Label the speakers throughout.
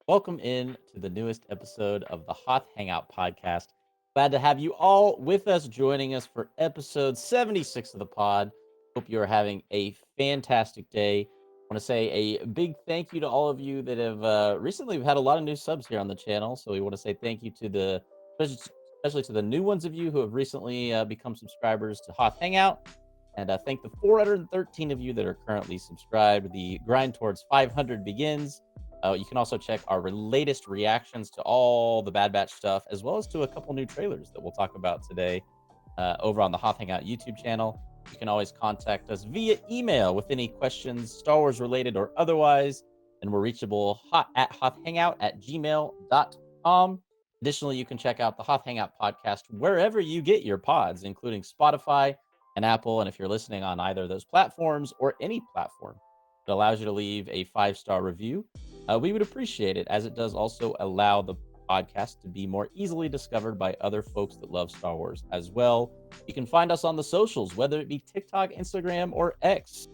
Speaker 1: welcome in to the newest episode of the Hoth Hangout podcast. Glad to have you all with us, joining us for episode 76 of the pod. Hope you are having a fantastic day. I want to say a big thank you to all of you that have recently we've had a lot of new subs here on the channel. So we want to say thank you to especially to the new ones of you who have recently become subscribers to Hoth Hangout. And thank the 413 of you that are currently subscribed. The grind towards 500 begins. You can also check our latest reactions to all the Bad Batch stuff, as well as to a couple new trailers that we'll talk about today over on the Hoth Hangout YouTube channel. You can always contact us via email with any questions, Star Wars related or otherwise, and we're reachable at hothhangout@gmail.com. Additionally, you can check out the Hoth Hangout podcast wherever you get your pods, including Spotify and Apple. And if you're listening on either of those platforms or any platform that allows you to leave a 5-star review, we would appreciate it, as it does also allow the podcast to be more easily discovered by other folks that love Star Wars as well. You can find us on the socials, whether it be TikTok, Instagram, or X.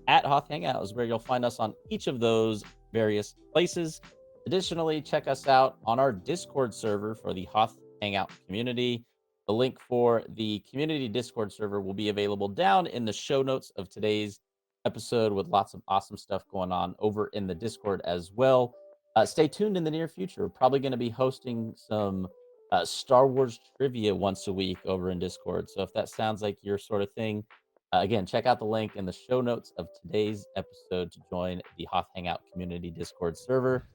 Speaker 1: At Hoth Hangout is where you'll find us on each of those various places. Additionally, check us out on our Discord server for the Hoth Hangout community. The link for the community Discord server will be available down in the show notes of today's episode, with lots of awesome stuff going on over in the Discord as well. Stay tuned in the near future. We're probably going to be hosting some Star Wars trivia once a week over in Discord. So if that sounds like your sort of thing, again, check out the link in the show notes of today's episode to join the Hoth Hangout community Discord server.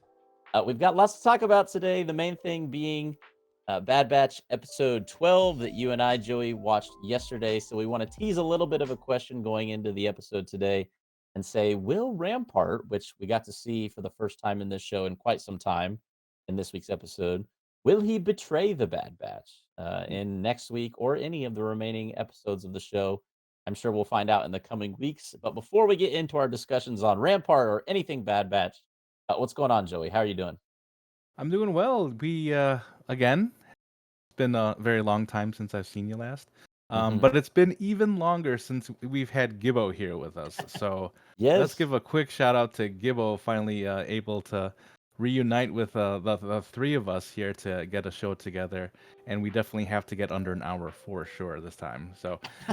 Speaker 1: We've got lots to talk about today. The main thing being Bad Batch episode 12 that you and I, Joey, watched yesterday. So we want to tease a little bit of a question going into the episode today and say, will Rampart, which we got to see for the first time in this show in quite some time in this week's episode, will he betray the Bad Batch in next week or any of the remaining episodes of the show? I'm sure we'll find out in the coming weeks. But before we get into our discussions on Rampart or anything Bad Batch, what's going on, Joey? How are you doing?
Speaker 2: I'm doing well. Again, it's been a very long time since I've seen you last.
Speaker 1: Hmm.
Speaker 2: But it's been even longer since we've had Gibbo here with us. So let's
Speaker 1: Yes.
Speaker 2: give a quick shout out to Gibbo, finally able to reunite with the three of us here to get a show together. And we definitely have to get under an hour for sure this time.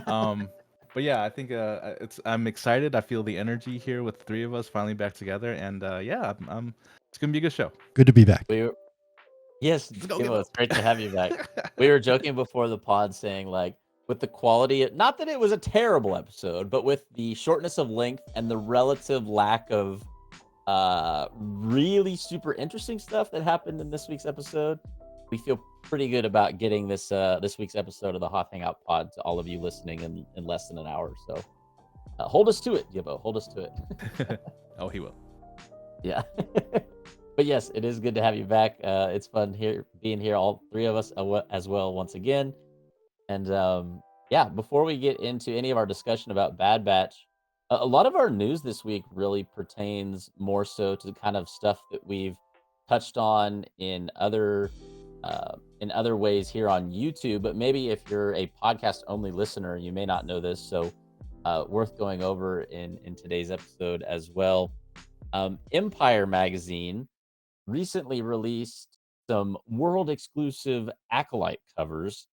Speaker 2: Um, but yeah, I think I'm excited. I feel the energy here with the three of us finally back together. And it's gonna be a good show.
Speaker 3: Good to be back.
Speaker 1: we were, yes,
Speaker 2: Let's go,
Speaker 1: Gimmo,
Speaker 2: Gibbo.
Speaker 1: it's great to have you back. We were joking before the pod saying, like, with the quality, not that it was a terrible episode, but with the shortness of length and the relative lack of really super interesting stuff that happened in this week's episode, we feel pretty good about getting this week's episode of the Hoth Hangout pod to all of you listening in less than an hour. So hold us to it, Gibbo. Hold us to it.
Speaker 2: Oh, he will.
Speaker 1: Yeah. But yes, it is good to have you back. It's fun here being here, all three of us as well once again. And yeah, before we get into any of our discussion about Bad Batch, a lot of our news this week really pertains more so to kind of stuff that we've touched on in other ways here on YouTube. But maybe if you're a podcast only listener, you may not know this. So worth going over in today's episode as well. Empire magazine recently released some world exclusive Acolyte covers.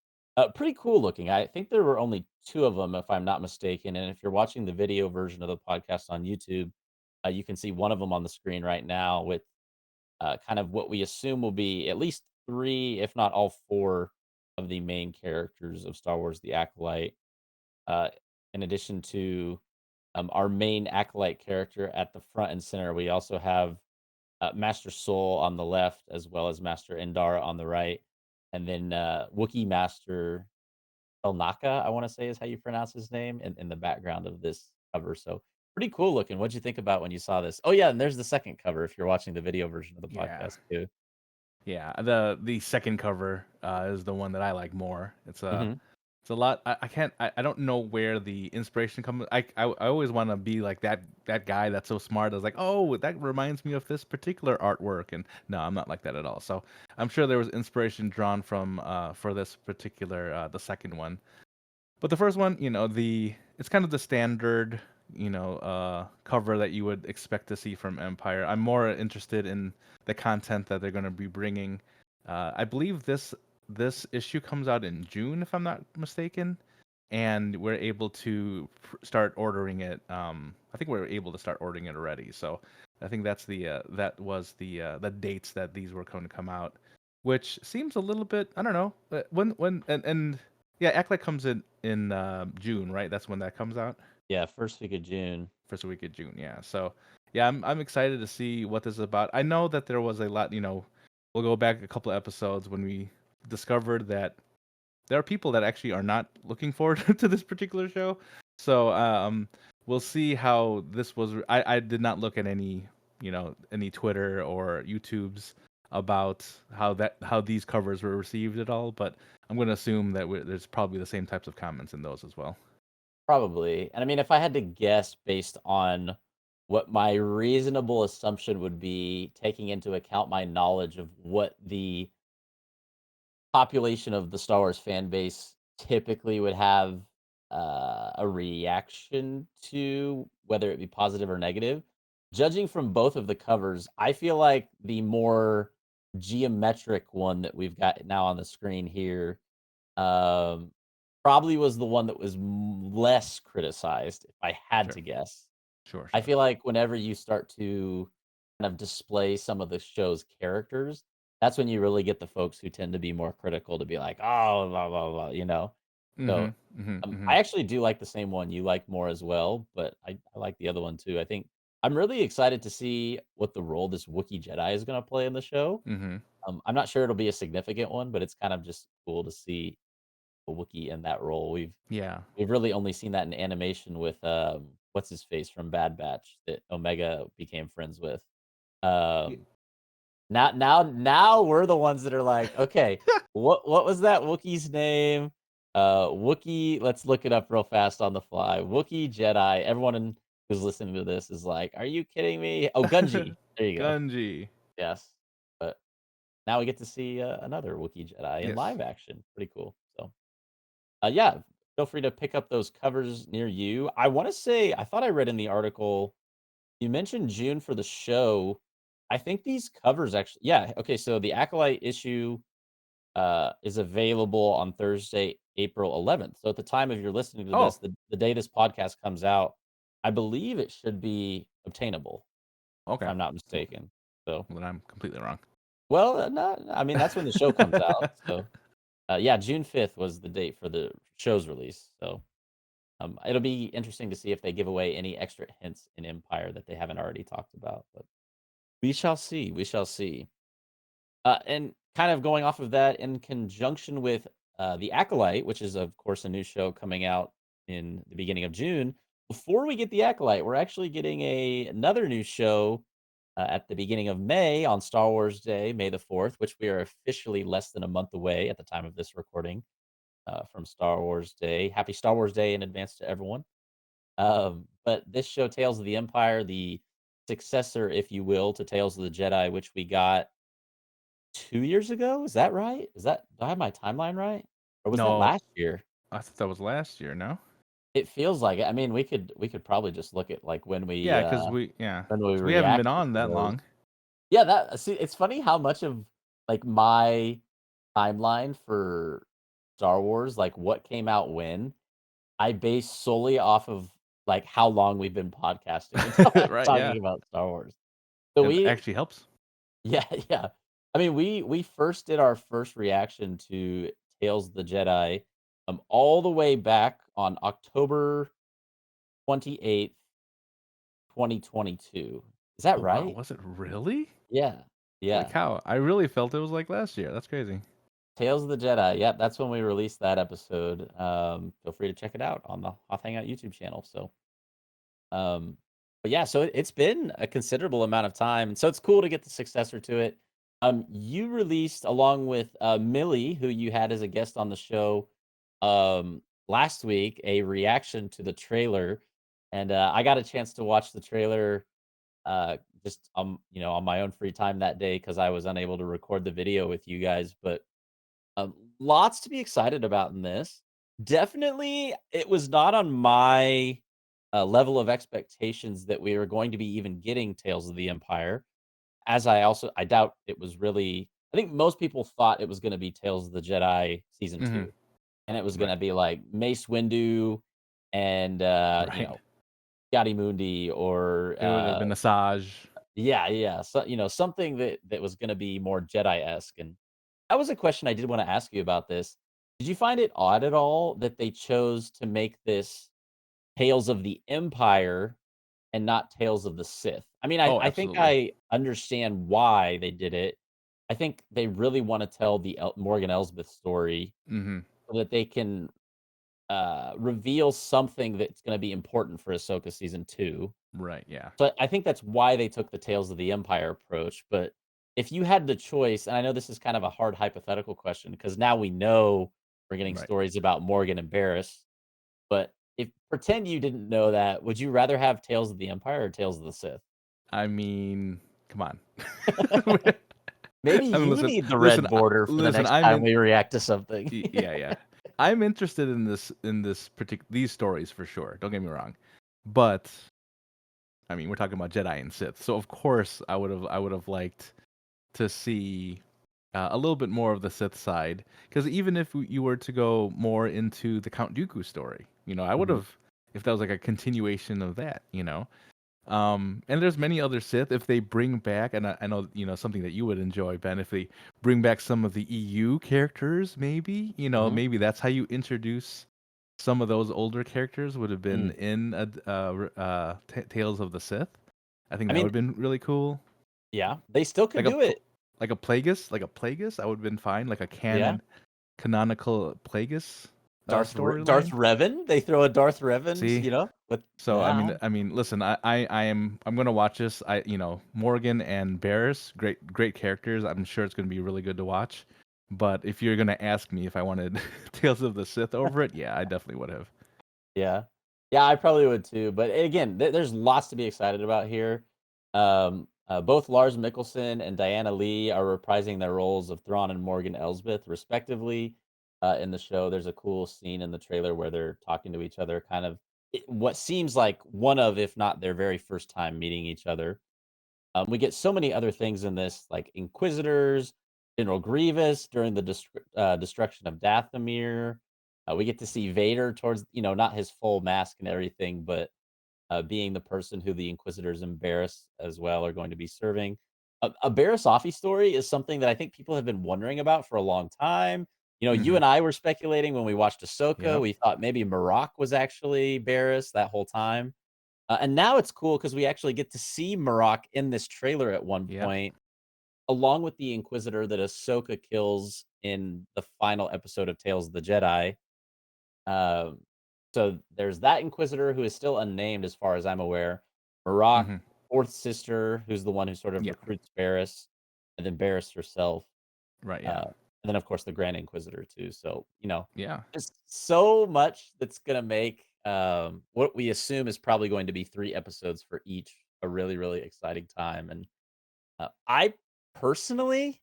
Speaker 1: Pretty cool looking. I think there were only two of them, if I'm not mistaken. And if you're watching the video version of the podcast on YouTube, you can see one of them on the screen right now with kind of what we assume will be at least three, if not all four, of the main characters of Star Wars: The Acolyte. Uh, in addition to our main Acolyte character at the front and center, we also have Master Soul on the left, as well as Master Endara on the right, and then Wookiee Master Elnaka, I want to say is how you pronounce his name, in the background of this cover. So pretty cool looking. What'd you think about when you saw this? Oh yeah, and there's the second cover if you're watching the video version of the
Speaker 2: Yeah.
Speaker 1: podcast too.
Speaker 2: Yeah, the second cover is the one that I like more.
Speaker 1: Hmm.
Speaker 2: It's a lot. I don't know where the inspiration comes. I always want to be like that guy that's so smart. I was like, oh, that reminds me of this particular artwork, and no, I'm not like that at all. So I'm sure there was inspiration drawn from for this particular the second one. But the first one, it's kind of the standard, cover that you would expect to see from Empire. I'm more interested in the content that they're going to be bringing. I believe this issue comes out in June, if I'm not mistaken, and we're able to start ordering it. I think we're able to start ordering it already. So I think that was the dates that these were going to come out, which seems a little bit, I don't know, when and yeah, Acolyte comes in June, right? That's when that comes out.
Speaker 1: Yeah, first week of June.
Speaker 2: First week of June, yeah. So yeah, I'm excited to see what this is about. I know that there was a lot, we'll go back a couple of episodes when we discovered that there are people that actually are not looking forward to this particular show. So we'll see how this was. I did not look at any Twitter or YouTubes about how these covers were received at all, but I'm going to assume that there's probably the same types of comments in those as well.
Speaker 1: Probably. And I mean, if I had to guess based on what my reasonable assumption would be, taking into account my knowledge of what the population of the Star Wars fan base typically would have a reaction to, whether it be positive or negative. Judging from both of the covers, I feel like the more geometric one that we've got now on the screen here um, probably was the one that was less criticized, if I had
Speaker 2: Sure,
Speaker 1: to guess.
Speaker 2: sure,
Speaker 1: I
Speaker 2: sure.
Speaker 1: feel like whenever you start to kind of display some of the show's characters, that's when you really get the folks who tend to be more critical to be like, "Oh, blah, blah, blah," you know? So,
Speaker 2: Mhm, mhm,
Speaker 1: I
Speaker 2: mhm,
Speaker 1: actually do like the same one you like more as well, but I like the other one too. I think I'm really excited to see what the role this Wookiee Jedi is gonna play in the show.
Speaker 2: mhm.
Speaker 1: I'm not sure it'll be a significant one, but it's kind of just cool to see a Wookiee in that role.
Speaker 2: Yeah.
Speaker 1: We've really only seen that in animation with, what's his face from Bad Batch that Omega became friends with.
Speaker 2: Ye
Speaker 1: Um, now we're the ones that are like, "Okay, what was that Wookiee's name?" Wookiee let's look it up real fast on the fly. Wookiee Jedi. Who's listening to this is like, "Are you kidding me?" Oh, Gunji. There you go.
Speaker 2: Gunji.
Speaker 1: Yes. But now we get to see, another Wookiee Jedi in
Speaker 2: Yes.
Speaker 1: live action. Pretty cool. So yeah, feel free to pick up those covers near you. I want to say, I thought I read in the article you mentioned June for the show. I think these covers actually, yeah, okay. So the Acolyte issue is available on Thursday, April 11th. So at the time of you're listening to this,
Speaker 2: Oh,
Speaker 1: the day this podcast comes out, I believe it should be obtainable, if
Speaker 2: okay.
Speaker 1: I'm not
Speaker 2: Well,
Speaker 1: mistaken. So,
Speaker 2: then I'm completely wrong.
Speaker 1: well, no, I mean that's when the show comes out. So, yeah, June 5th was the date for the show's release. So, it'll be interesting to see if they give away any extra hints in Empire that they haven't already talked about, but we shall see. We shall see. And kind of going off of that, in conjunction with the Acolyte, which is of course a new show coming out in the beginning of June. Before we get the Acolyte, we're actually getting another new show at the beginning of May on Star Wars Day, May the 4th, which we are officially less than a month away at the time of this recording from Star Wars Day. Happy Star Wars Day in advance to everyone. But this show, Tales of the Empire, the successor, if you will, to Tales of the Jedi, which we got 2 years ago. Is that right? Do I have my timeline right? Or was that
Speaker 2: No,
Speaker 1: last year?
Speaker 2: I thought that was last year, no?
Speaker 1: It feels like it. I mean, we could probably just look at like
Speaker 2: Yeah, cause
Speaker 1: when we
Speaker 2: we haven't been
Speaker 1: reacted
Speaker 2: on
Speaker 1: to
Speaker 2: that
Speaker 1: those.
Speaker 2: long.
Speaker 1: Yeah, that see, it's funny how much of like my timeline for Star Wars, like what came out when, I base solely off of like how long we've been podcasting and
Speaker 2: Right, yeah.
Speaker 1: talking about Star Wars. So
Speaker 2: It
Speaker 1: we
Speaker 2: actually helps.
Speaker 1: yeah, yeah. I mean, we first did our first reaction to Tales of the Jedi, all the way back on October 28th, 2022. Is that
Speaker 2: Oh, wow,
Speaker 1: right?
Speaker 2: was it really?
Speaker 1: Yeah.
Speaker 2: Holy
Speaker 1: Yeah.
Speaker 2: cow, I really felt it was like last year, that's crazy.
Speaker 1: Tales of the Jedi. Yep, that's when we released that episode. Feel free to check it out on the Hoth Hangout YouTube channel. So, um, but yeah, so it's been a considerable amount of time, and so it's cool to get the successor to it. You released along with Millie, who you had as a guest on the show last week, a reaction to the trailer, and I got a chance to watch the trailer just on my own free time that day because I was unable to record the video with you guys, but lots to be excited about in this. Definitely, it was not on my level of expectations that we were going to be even getting Tales of the Empire. As I doubt it was really. I think most people thought it was going to be Tales of the Jedi season
Speaker 2: Hmm.
Speaker 1: 2, and it was going
Speaker 2: Right.
Speaker 1: to be like Mace Windu and
Speaker 2: Right.
Speaker 1: Yadi Mundi or
Speaker 2: It would have been Asajj.
Speaker 1: yeah, yeah, so something that was going to be more Jedi esque. And that was a question I did want to ask you about this. Did you find it odd at all that they chose to make this Tales of the Empire and not Tales of the Sith? I mean,
Speaker 2: Oh,
Speaker 1: I think
Speaker 2: absolutely.
Speaker 1: I understand why they did it. I think they really wanna tell the Morgan Elsbeth story
Speaker 2: Hmm.
Speaker 1: so that they can, reveal something that's gonna be important for Ahsoka season 2.
Speaker 2: Right. Yeah.
Speaker 1: So I think that's why they took the Tales of the Empire approach. But if you had the choice, and I know this is kind of a hard hypothetical question because now we know we're getting
Speaker 2: Right.
Speaker 1: stories about Morgan and Barriss, but if pretend you didn't know that, would you rather have Tales of the Empire or Tales of the Sith?
Speaker 2: I mean, come on.
Speaker 1: Maybe
Speaker 2: I mean,
Speaker 1: you
Speaker 2: listen,
Speaker 1: need the
Speaker 2: listen,
Speaker 1: red border for the
Speaker 2: listen.
Speaker 1: next
Speaker 2: I'm
Speaker 1: time
Speaker 2: in.
Speaker 1: we react to something.
Speaker 2: Yeah, yeah. I'm interested in this particular these stories for sure. Don't get me wrong, but I mean, we're talking about Jedi and Sith, so of course I would have liked to see a little bit more of the Sith side. Because even if you were to go more into the Count Dooku story, I would
Speaker 1: Mhm.
Speaker 2: have if that was like a continuation of that. And there's many other Sith if they bring back, and I know something that you would enjoy, Ben, if they bring back some of the EU characters, maybe
Speaker 1: Mhm.
Speaker 2: maybe that's how you introduce some of those older characters would have been
Speaker 1: Mm.
Speaker 2: in Tales of the Sith. I think
Speaker 1: I
Speaker 2: that would
Speaker 1: mean,
Speaker 2: have been really cool.
Speaker 1: yeah, they still could
Speaker 2: Like a
Speaker 1: do it.
Speaker 2: Plagueis, I would have been fine. Like a
Speaker 1: Yeah.
Speaker 2: canonical Plagueis
Speaker 1: Darth
Speaker 2: storyline.
Speaker 1: Revan, they throw a Darth Revan's,
Speaker 2: See,
Speaker 1: with
Speaker 2: so I
Speaker 1: yeah.
Speaker 2: mean, listen, I'm gonna watch this. Morgan and Barriss, great characters. I'm sure it's gonna be really good to watch. But if you're gonna ask me if I wanted Tales of the Sith over it, yeah, I definitely would have.
Speaker 1: Yeah. Yeah, I probably would too, but again, there's lots to be excited about here. Both Lars Mikkelsen and Diana Lee are reprising their roles of Thrawn and Morgan Elsbeth, respectively, in the show. There's a cool scene in the trailer where they're talking to each other, kind of what seems like one of, if not their very first time meeting each other. We get so many other things in this, like Inquisitors, General Grievous during the destruction of Dathomir. We get to see Vader towards, not his full mask and everything, but being the person who the Inquisitors and Barriss as well are going to be serving. A Barriss Offee story is something that I think people have been wondering about for a long time. You
Speaker 2: Hmm.
Speaker 1: and I were speculating when we watched Ahsoka.
Speaker 2: Yep.
Speaker 1: We thought maybe Marok was actually Barriss that whole time. And now it's cool because we actually get to see Marok in this trailer at one
Speaker 2: Yep.
Speaker 1: point, along with the Inquisitor that Ahsoka kills in the final episode of Tales of the Jedi. Um, so there's that Inquisitor who is still unnamed as far as I'm aware. Marok,
Speaker 2: Hmm.
Speaker 1: fourth sister, who's the one who sort of
Speaker 2: Yeah.
Speaker 1: recruits Barriss, and then Barriss herself.
Speaker 2: Right. Yeah.
Speaker 1: Uh, and then, of course, the Grand Inquisitor too. So,
Speaker 2: Yeah.
Speaker 1: just so much that's gonna make, what we assume is probably going to be 3 episodes for each a really, really exciting time. And, I personally,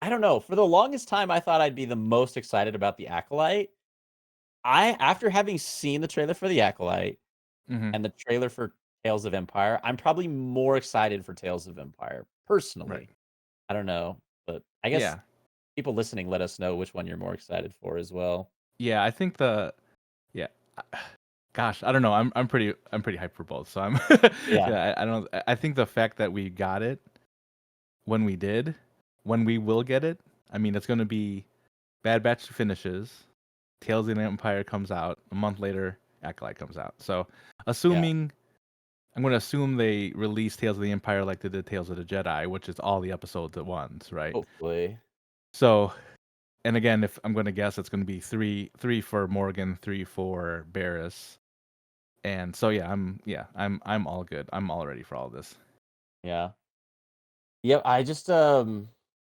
Speaker 1: I don't know, for the longest time, I thought I'd be the most excited about The Acolyte. After having seen the trailer for The Acolyte
Speaker 2: Hmm.
Speaker 1: and the trailer for Tales of Empire, I'm probably more excited for Tales of Empire,
Speaker 2: Right.
Speaker 1: personally. I don't know, but I guess
Speaker 2: Yeah.
Speaker 1: people listening, let us know which one you're more excited for as well.
Speaker 2: Yeah. I think the yeah. Gosh, I don't know. I'm pretty hyped for both. So I'm
Speaker 1: Yeah,
Speaker 2: yeah. I don't. I think the fact that we got it when we did, when we will get it. I mean, it's gonna be Bad Batch finishes, Tales of the Empire comes out a month later. Acolyte comes out. So,
Speaker 1: yeah,
Speaker 2: assuming I'm gonna assume they release Tales of the Empire like they did Tales of the Jedi, which is all the episodes at once, right?
Speaker 1: hopefully.
Speaker 2: So, and again, if I'm gonna guess, it's gonna be three for Morgan, three for Barriss. And so I'm all good. I'm all ready for all this.
Speaker 1: Yeah. Yep, I just,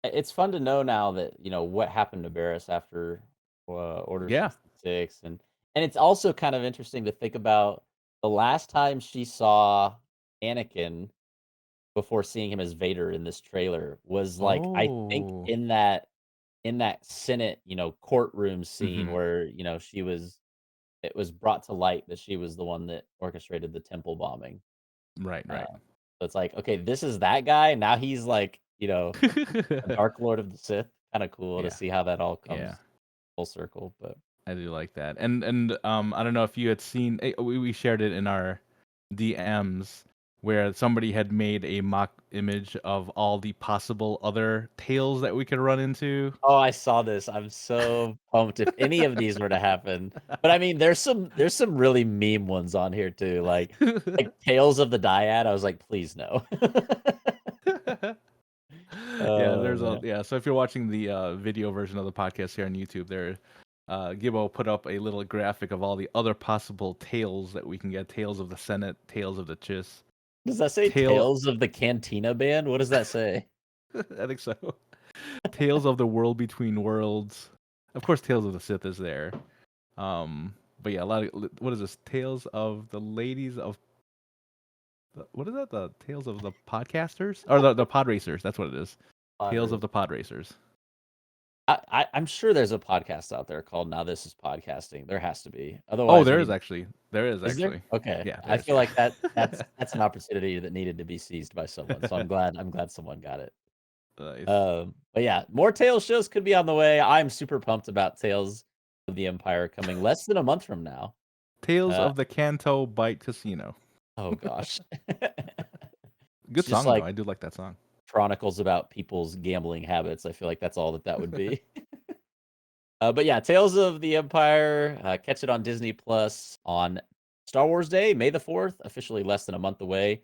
Speaker 1: it's fun to know now that, what happened to Barriss after, Order
Speaker 2: Yeah.
Speaker 1: 66. And it's also kind of interesting to think about the last time she saw Anakin before seeing him as Vader in this trailer was, like, I think
Speaker 2: Oh.
Speaker 1: in that Senate, courtroom scene
Speaker 2: Mhm.
Speaker 1: where, she was it was brought to light that she was the one that orchestrated the temple bombing.
Speaker 2: Right,
Speaker 1: Uh,
Speaker 2: right.
Speaker 1: so it's like, okay, this is that guy. Now he's like, a Dark Lord of the Sith. Kind of cool to
Speaker 2: Yeah,
Speaker 1: see how that all
Speaker 2: yeah.
Speaker 1: comes full circle. But
Speaker 2: I do like that. And I don't know if you had seen we shared it in our DMs where somebody had made a mock image of all the possible other tails that we could run into.
Speaker 1: oh, I saw this. I'm so pumped if any of these were to happen. But I mean, there's some really meme ones on here too, like Tales of the Dyad. I was like, please no.
Speaker 2: Yeah,
Speaker 1: Oh man.
Speaker 2: so if you're watching the video version of the podcast here on YouTube, there Gibbo put up a little graphic of all the other possible tails that we can get. Tails of the Senate, tails of the Chiss,
Speaker 1: Does that say
Speaker 2: tail
Speaker 1: Tales of the Cantina Band? What does that say?
Speaker 2: I think so. Tales of the World Between Worlds. Of course, Tales of the Sith is there. But yeah, a lot of what is this? Tales of the Ladies of what is that? The Tales of the Podcasters or the Pod Racers? That's what it is. Tales of
Speaker 1: Padres.
Speaker 2: the Pod Racers.
Speaker 1: I'm sure there's a podcast out there called Now This Is Podcasting. There has to be.
Speaker 2: Oh,
Speaker 1: Otherwise, we
Speaker 2: there is
Speaker 1: need.
Speaker 2: actually. There is
Speaker 1: Is there?
Speaker 2: actually.
Speaker 1: Okay.
Speaker 2: Yeah,
Speaker 1: I
Speaker 2: there is.
Speaker 1: feel
Speaker 2: Yeah.
Speaker 1: like that's an opportunity that needed to be seized by someone. So I'm glad someone got it.
Speaker 2: Nice.
Speaker 1: But yeah, more Tales shows could be on the way. I'm super pumped about Tales of the Empire coming less than a month from now.
Speaker 2: Tales
Speaker 1: Uh,
Speaker 2: of the Canto Bite Casino.
Speaker 1: oh gosh. It's
Speaker 2: Good
Speaker 1: just
Speaker 2: song though.
Speaker 1: like
Speaker 2: I do like that song.
Speaker 1: chronicles about people's gambling habits. I feel like that's all that would be. But yeah, Tales of the Empire, catch it on Disney Plus on Star Wars Day, May the 4th, officially less than a month away.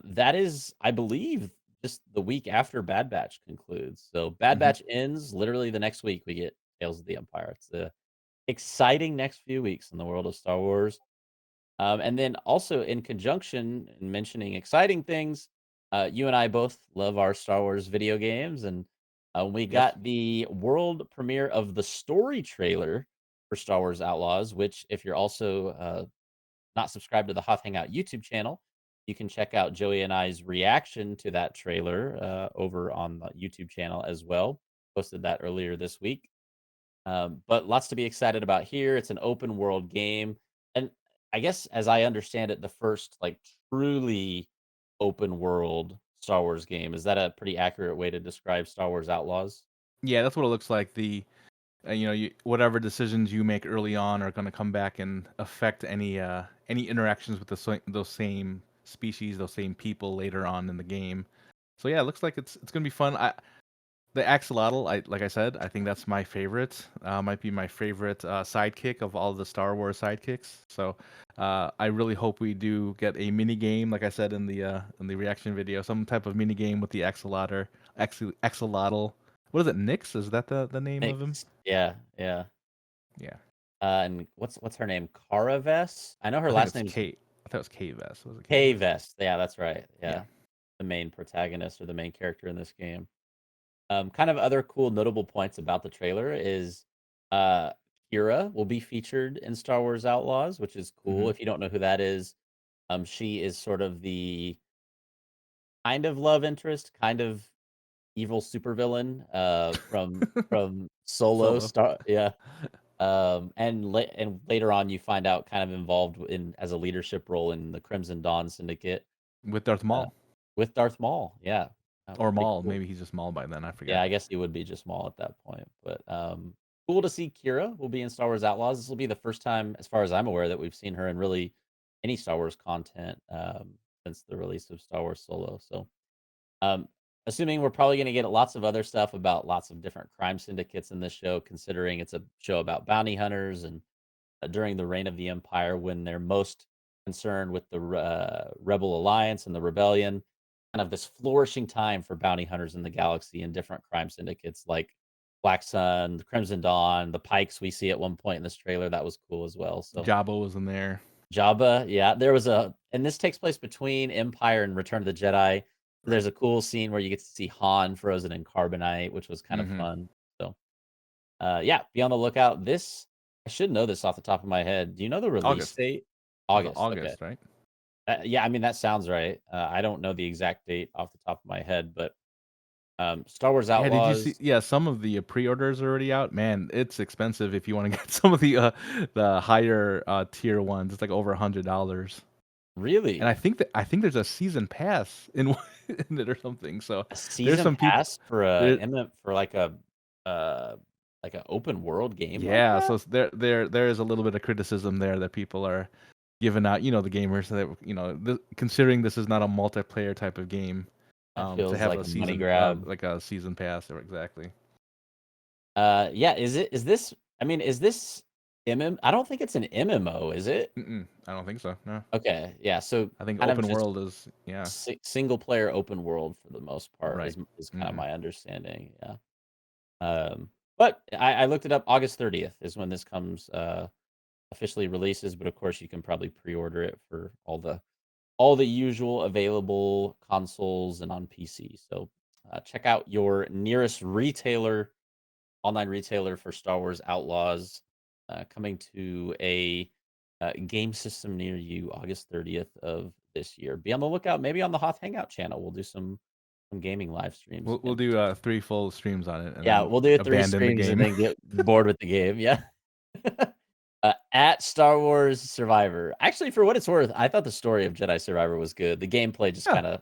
Speaker 1: That is, I believe, just the week after Bad Batch concludes. So Bad
Speaker 2: Hmm.
Speaker 1: Batch ends literally the next week. We get Tales of the Empire. It's a exciting next few weeks in the world of Star Wars. And then also in conjunction, in mentioning exciting things, you and I both love our Star Wars video games, and we
Speaker 2: Yes.
Speaker 1: got the world premiere of the story trailer for Star Wars Outlaws. Which, if you're also not subscribed to the Hoth Hangout YouTube channel, you can check out Joey and I's reaction to that trailer over on the YouTube channel as well. Posted that earlier this week. But lots to be excited about here. It's an open world game. And I guess as I understand it, the first like truly open world Star Wars game. Is that a pretty accurate way to describe Star Wars Outlaws?
Speaker 2: Yeah, that's what it looks like. The whatever decisions you make early on are going to come back and affect any interactions with those same species, those same people later on in the game. So yeah, it looks like it's going to be fun. The axolotl, like I said, I think that's my favorite. Might be my favorite sidekick of all the Star Wars sidekicks. So I really hope we do get a mini game, like I said in the reaction video, some type of mini game with the axolotl. What is it? Nix? Is that the name of him?
Speaker 1: Thanks. Yeah, yeah.
Speaker 2: Yeah,
Speaker 1: And what's her name? Caraves? I know her
Speaker 2: I think
Speaker 1: last
Speaker 2: it's
Speaker 1: name's
Speaker 2: Kate. I thought it was Kate Vest. Was it Kate
Speaker 1: K
Speaker 2: Vest?
Speaker 1: Vest. Yeah, that's right.
Speaker 2: Yeah.
Speaker 1: Yeah, the main protagonist or the main character in this game. Kind of other cool notable points about the trailer is uh Kira will be featured in Star Wars Outlaws, which is cool.
Speaker 2: Hmm.
Speaker 1: If you don't know who that is, she is sort of the kind of love interest, kind of evil supervillain from Solo
Speaker 2: Solo
Speaker 1: Star. Yeah. And later on you find out kind of involved in as a leadership role in the Crimson Dawn Syndicate
Speaker 2: with Darth
Speaker 1: uh,
Speaker 2: Maul
Speaker 1: with Darth Maul. Yeah.
Speaker 2: or
Speaker 1: Pretty
Speaker 2: Maul.
Speaker 1: cool.
Speaker 2: Maybe he's just Maul by then. I
Speaker 1: Yeah,
Speaker 2: forget.
Speaker 1: I guess he would be just Maul at that point. But cool to see Kira will be in Star Wars Outlaws. This will be the first time, as far as I'm aware, that we've seen her in really any Star Wars content since the release of Star Wars Solo. So, um, assuming we're probably going to get lots of other stuff about lots of different crime syndicates in this show, considering it's a show about bounty hunters and during the reign of the Empire when they're most concerned with the Rebel Alliance and the rebellion. Kind of this flourishing time for bounty hunters in the galaxy and different crime syndicates like Black Sun, the Crimson Dawn, the Pikes we see at one point in this trailer. That was cool as well. So
Speaker 2: Jabba was in there.
Speaker 1: Jabba, yeah, and this takes place between Empire and Return of the Jedi.
Speaker 2: Right.
Speaker 1: There's a cool scene where you get to see Han frozen in carbonite, which was kind of
Speaker 2: Hmm.
Speaker 1: fun. So yeah, be on the lookout. This I should know this off the top of my head. Do you know the release
Speaker 2: August.
Speaker 1: date?
Speaker 2: Was it
Speaker 1: August. Okay.
Speaker 2: August, right?
Speaker 1: Yeah, I mean that sounds right. I don't know the exact date off the top of my head, but Star Wars
Speaker 2: Yeah, did you see?
Speaker 1: Outlaws.
Speaker 2: Yeah, some of the pre-orders are already out. Man, it's expensive if you want to get some of the higher tier ones. It's like over $100. And
Speaker 1: Really?
Speaker 2: I think there's a season pass in in it or something. So
Speaker 1: A
Speaker 2: there's
Speaker 1: season
Speaker 2: some people
Speaker 1: pass for a
Speaker 2: there.
Speaker 1: MM for uh, like a open world game like
Speaker 2: Yeah,
Speaker 1: that?
Speaker 2: so there is a little bit of criticism there that people are giving out. You know, the gamers that considering this is not a multiplayer type of game,
Speaker 1: That
Speaker 2: to
Speaker 1: feels
Speaker 2: have
Speaker 1: like
Speaker 2: a
Speaker 1: a money
Speaker 2: season
Speaker 1: grab.
Speaker 2: like a season pass or exactly.
Speaker 1: Yeah, is this I mean, is this I don't think it's an MMO, is it?
Speaker 2: Mm-mm, I don't think so. No,
Speaker 1: Okay, yeah, so
Speaker 2: I think
Speaker 1: kind of
Speaker 2: open
Speaker 1: just
Speaker 2: world is yeah
Speaker 1: single player open world for the most part
Speaker 2: right.
Speaker 1: is kind of
Speaker 2: Hmm.
Speaker 1: my understanding, yeah. But I looked it up. August 30th is when this comes officially releases, but of course you can probably pre-order it for all the usual available consoles and on PC. So check out your nearest online retailer for Star Wars Outlaws, coming to a game system near you August 30th of this year. Be on the lookout, maybe on the Hoth Hangout channel. We'll do some gaming live streams
Speaker 2: We'll
Speaker 1: again
Speaker 2: do
Speaker 1: potentially.
Speaker 2: 3 full streams on it and
Speaker 1: Yeah,
Speaker 2: then
Speaker 1: we'll do 3
Speaker 2: abandon the
Speaker 1: streams and
Speaker 2: game.
Speaker 1: then get bored with the game. Yeah. At Star Wars Survivor. Actually, for what it's worth, I thought the story of Jedi Survivor was good. The gameplay just
Speaker 2: Yeah,
Speaker 1: kind of.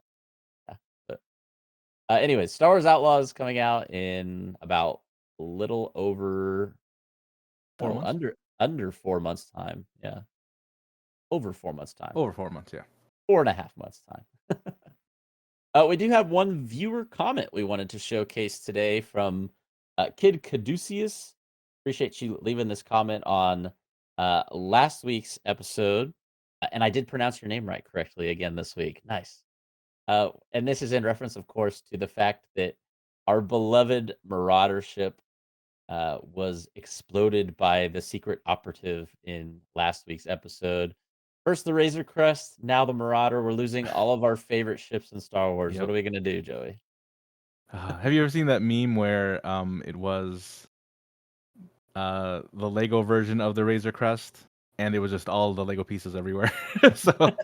Speaker 1: Anyways, Star Wars Outlaws coming out in about a little over,
Speaker 2: four
Speaker 1: no,
Speaker 2: months,
Speaker 1: under 4 months time. Yeah, over 4 months time,
Speaker 2: over 4 months. Yeah,
Speaker 1: 4.5 months time. We do have one viewer comment we wanted to showcase today from Kid Caduceus. Appreciate you leaving this comment on last week's episode. And I did pronounce your name right correctly again this week. Nice. And this is in reference, of course, to the fact that our beloved Marauder ship was exploded by the secret operative in last week's episode. First the Razor Crest, now the Marauder. We're losing all of our favorite ships in Star Wars. What
Speaker 2: yep.
Speaker 1: are we gonna do, Joey?
Speaker 2: Have you ever seen that meme where it was the Lego version of the Razor Crest, and it was just all the Lego pieces everywhere. So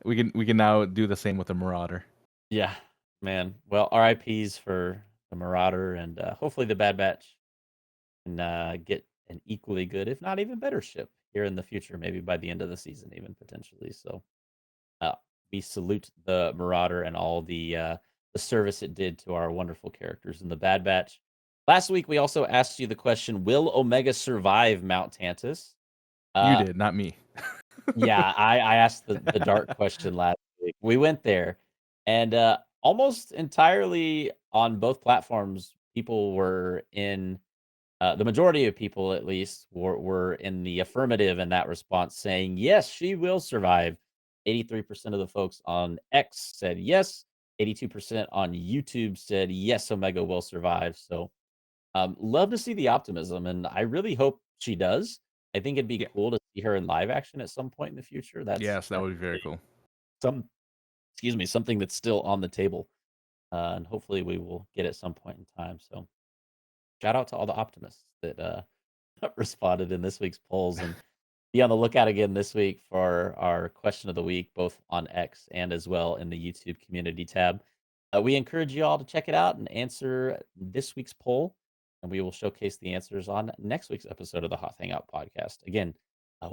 Speaker 2: we can now do the same with the Marauder.
Speaker 1: Yeah, man. Well, RIPs for the Marauder, and hopefully the Bad Batch can get an equally good, if not even better, ship here in the future. Maybe by the end of the season, even potentially. So Uh, we salute the Marauder and all the service it did to our wonderful characters in the Bad Batch. Last week, we also asked you the question: Will Omega survive Mount Tantus?
Speaker 2: You
Speaker 1: Uh,
Speaker 2: did, not me.
Speaker 1: yeah, I asked the dark question last week. We went there, and almost entirely on both platforms, people were in the majority of people, at least, were in the affirmative in that response, saying, yes, she will survive. 83% of the folks on X said yes. 82% on YouTube said, yes, Omega will survive. So, love to see the optimism. And I really hope she does. I think it'd be
Speaker 2: Yeah.
Speaker 1: cool to see her in live action at some point in the future.
Speaker 2: Yes, that
Speaker 1: That's
Speaker 2: would be very cool.
Speaker 1: some, excuse me, something that's still on the table. And hopefully we will get at some point in time. So, shout out to all the optimists that responded in this week's polls, and be on the lookout again this week for our question of the week, both on X and as well in the YouTube community tab. We encourage you all to check it out and answer this week's poll, and we will showcase the answers on next week's episode of the Hoth Hangout podcast. Again,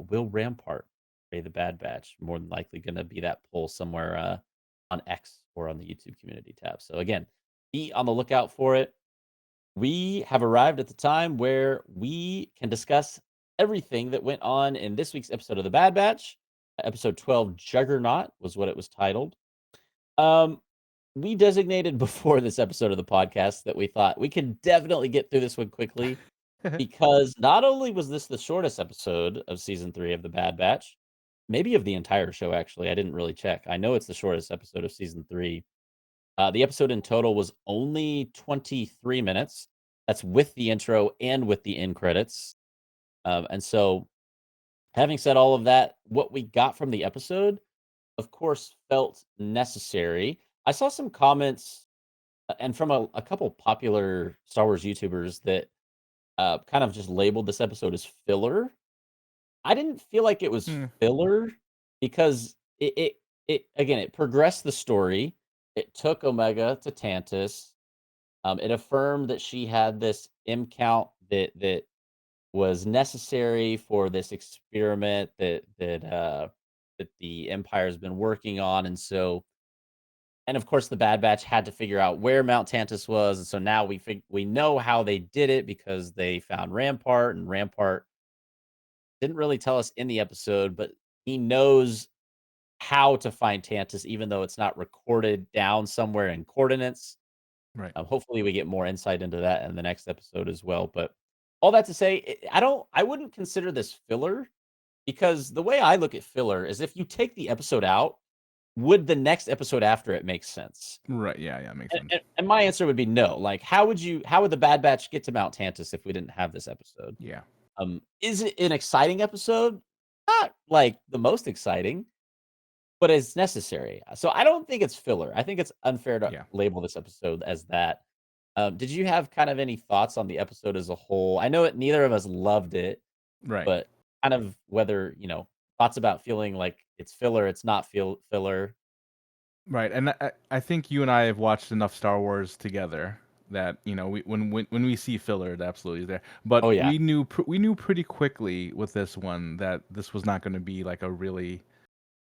Speaker 1: will Rampart Ray the Bad Batch? More than likely going to be that poll somewhere on X or on the YouTube community tab. So again, be on the lookout for it. We have arrived at the time where we can discuss everything that went on in this week's episode of The Bad Batch. Episode 12, Juggernaut, was what it was titled. Um, we designated before this episode of the podcast that we thought we can definitely get through this one quickly because not only was this the shortest episode of season 3 of The Bad Batch, maybe of the entire show, actually. I didn't really check. I know it's the shortest episode of season 3. The episode in total was only 23 minutes. That's with the intro and with the end credits. And so, having said all of that, what we got from the episode, of course, felt necessary. I saw some comments and from a couple popular Star Wars YouTubers that kind of just labeled this episode as filler. I didn't feel like it was
Speaker 2: Hmm.
Speaker 1: filler because it again, it progressed the story. It took Omega to Tantus. It affirmed that she had this M count that was necessary for this experiment that the Empire's been working on, and so and of course, the Bad Batch had to figure out where Mount Tantus was, and so now we know how they did it because they found Rampart, and Rampart didn't really tell us in the episode, but he knows how to find Tantus, even though it's not recorded down somewhere in coordinates.
Speaker 2: Right.
Speaker 1: Hopefully, we get more insight into that in the next episode as well. But all that to say, I wouldn't consider this filler because the way I look at filler is if you take the episode out, would the next episode after it make sense?
Speaker 2: Right. Yeah. Yeah. Makes sense.
Speaker 1: And my answer would be no. Like, how would the Bad Batch get to Mount Tantus if we didn't have this episode?
Speaker 2: Yeah.
Speaker 1: Is it an exciting episode? Not like the most exciting, but it's necessary. So I don't think it's filler. I think it's unfair to
Speaker 2: Yeah.
Speaker 1: label this episode as that. Did you have kind of any thoughts on the episode as a whole? I know it neither of us loved it,
Speaker 2: Right.
Speaker 1: but kind of whether, thoughts about feeling like it's filler, it's not filler.
Speaker 2: Right. And I think you and I have watched enough Star Wars together that when we see filler, it absolutely is there. But
Speaker 1: Oh yeah.
Speaker 2: we knew pretty quickly with this one that this was not going to be like a really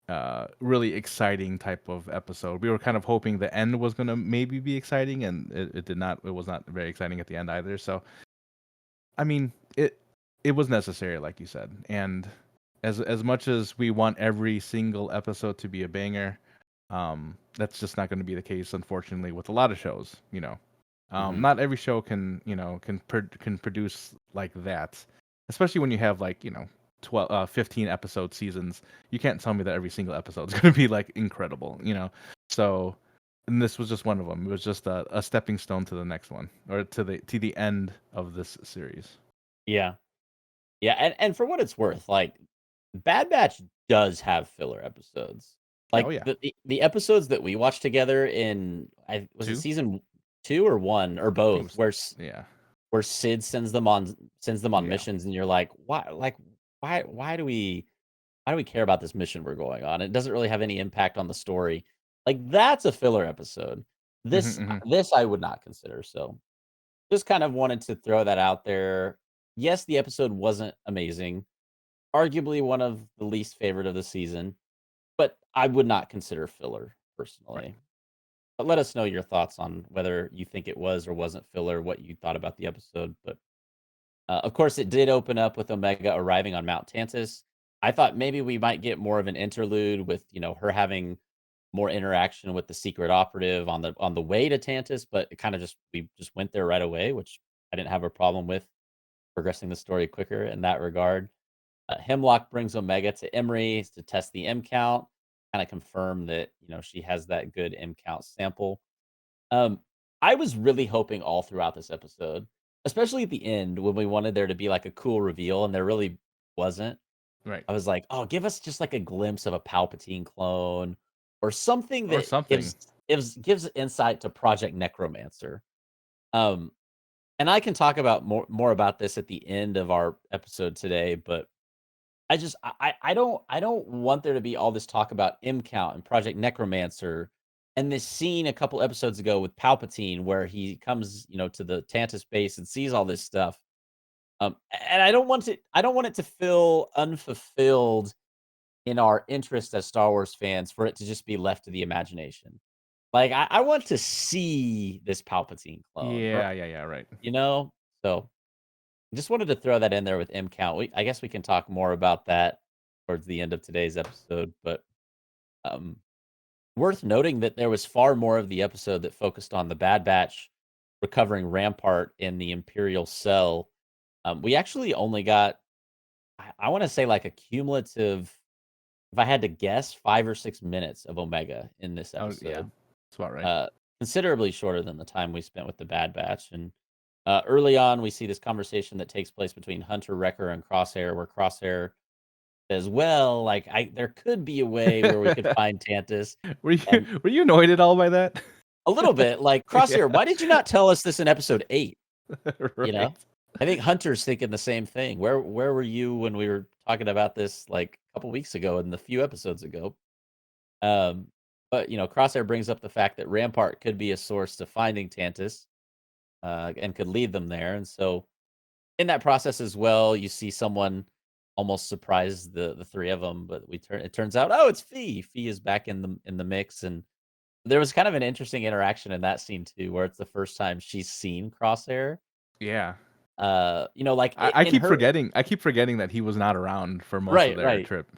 Speaker 2: exciting type of episode. We were kind of hoping the end was going to maybe be exciting, and it did not. It was not very exciting at the end either. So I mean, it was necessary, like you said, and as much as we want every single episode to be a banger, that's just not going to be the case, unfortunately, with a lot of shows.
Speaker 1: Mhm.
Speaker 2: Not every show can produce like that, especially when you have like 15 episode seasons. You can't tell me that every single episode is going to be like incredible. So, and this was just one of them. It was just a stepping stone to the next one, or to the end of this series.
Speaker 1: Yeah. Yeah, and for what it's worth, like, Bad Batch does have filler episodes.
Speaker 2: Yeah, oh
Speaker 1: Like,
Speaker 2: yeah,
Speaker 1: the episodes that we watched together in I was it
Speaker 2: two.
Speaker 1: season 2 or 1 or
Speaker 2: I think it
Speaker 1: both,
Speaker 2: was, yeah,
Speaker 1: where Sid sends them on
Speaker 2: yeah,
Speaker 1: missions, and you're like, why do we care about this mission we're going on? It doesn't really have any impact on the story. Like, that's a filler episode.
Speaker 2: hmm
Speaker 1: This
Speaker 2: hmm
Speaker 1: this I would not consider, so just kind of wanted to throw that out there. Yes, the episode wasn't amazing, arguably one of the least favorite of the season, but I would not consider filler
Speaker 2: right,
Speaker 1: personally. But let us know your thoughts on whether you think it was or wasn't filler, what you thought about the episode. But of course, it did open up with Omega arriving on Mount Tantus. I thought maybe we might get more of an interlude with her having more interaction with the secret operative on the way to Tantus, but it kind of just we just went there right away, which I didn't have a problem with progressing the story quicker in that regard. Hemlock brings Omega to Emery to test the M count, kind of confirm that she has that good M count sample. Um, I was really hoping all throughout this episode, especially at the end when we wanted there to be like a cool reveal, and there really wasn't.
Speaker 2: right,
Speaker 1: I was like, oh, give us just like a glimpse of a Palpatine clone or something
Speaker 2: or
Speaker 1: that
Speaker 2: something.
Speaker 1: gives insight to Project Necromancer. Um, and I can talk about more about this at the end of our episode today, but I don't want there to be all this talk about M count and Project Necromancer and this scene a couple episodes ago with Palpatine where he comes, to the Tantus base and sees all this stuff. And I don't want it to feel unfulfilled in our interest as Star Wars fans for it to just be left to the imagination. Like I want to see this Palpatine clone, or
Speaker 2: Yeah, yeah, yeah, right.
Speaker 1: you know. So just wanted to throw that in there with M count. I guess we can talk more about that towards the end of today's episode, but um, worth noting that there was far more of the episode that focused on the Bad Batch recovering Rampart in the Imperial cell. We actually only got, I want to say, like a cumulative, if I had to guess, 5 or 6 minutes of Omega in this
Speaker 2: Oh yeah,
Speaker 1: episode.
Speaker 2: that's about right.
Speaker 1: uh, Considerably shorter than the time we spent with the Bad Batch. And early on, we see this conversation that takes place between Hunter Wrecker and Crosshair, where Crosshair says, "Well, like there could be a way where we could find Tantus,"
Speaker 2: were
Speaker 1: and
Speaker 2: you were you annoyed at all by that?
Speaker 1: a little bit like
Speaker 2: Yeah,
Speaker 1: Crosshair. Why did you not tell us this in episode 8? You
Speaker 2: right.
Speaker 1: know, I think Hunter's thinking the same thing. Where were you when we were talking about this like a couple weeks ago and a few episodes ago? Um, but Crosshair brings up the fact that Rampart could be a source to finding Tantus. and could lead them there. And so in that process as well, you see someone almost surprise the three of them, but it turns out, oh, it's Fee. Fee is back in the mix, and there was kind of an interesting interaction in that scene too, where it's the first time she's seen Crosshair.
Speaker 2: Yeah.
Speaker 1: Like
Speaker 2: I
Speaker 1: in
Speaker 2: keep
Speaker 1: her
Speaker 2: forgetting. I keep forgetting that he was not around for most of
Speaker 1: right,
Speaker 2: their
Speaker 1: right.
Speaker 2: trip,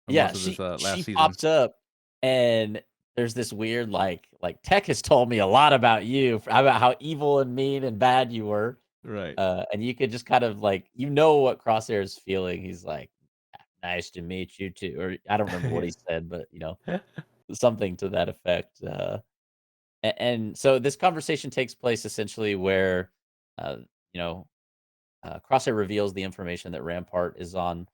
Speaker 2: for
Speaker 1: Yeah,
Speaker 2: most of this last
Speaker 1: she
Speaker 2: season.
Speaker 1: pops up, and there's this weird like Tech has told me a lot about you, about how evil and mean and bad you were.
Speaker 2: Right.
Speaker 1: And you could just kind of like what Crosshair is feeling. He's like, nice to meet you too, or I don't remember what
Speaker 2: Yeah.
Speaker 1: he said, but something to that effect. And so this conversation takes place essentially where, uh, you know, Crosshair reveals the information that Rampart is on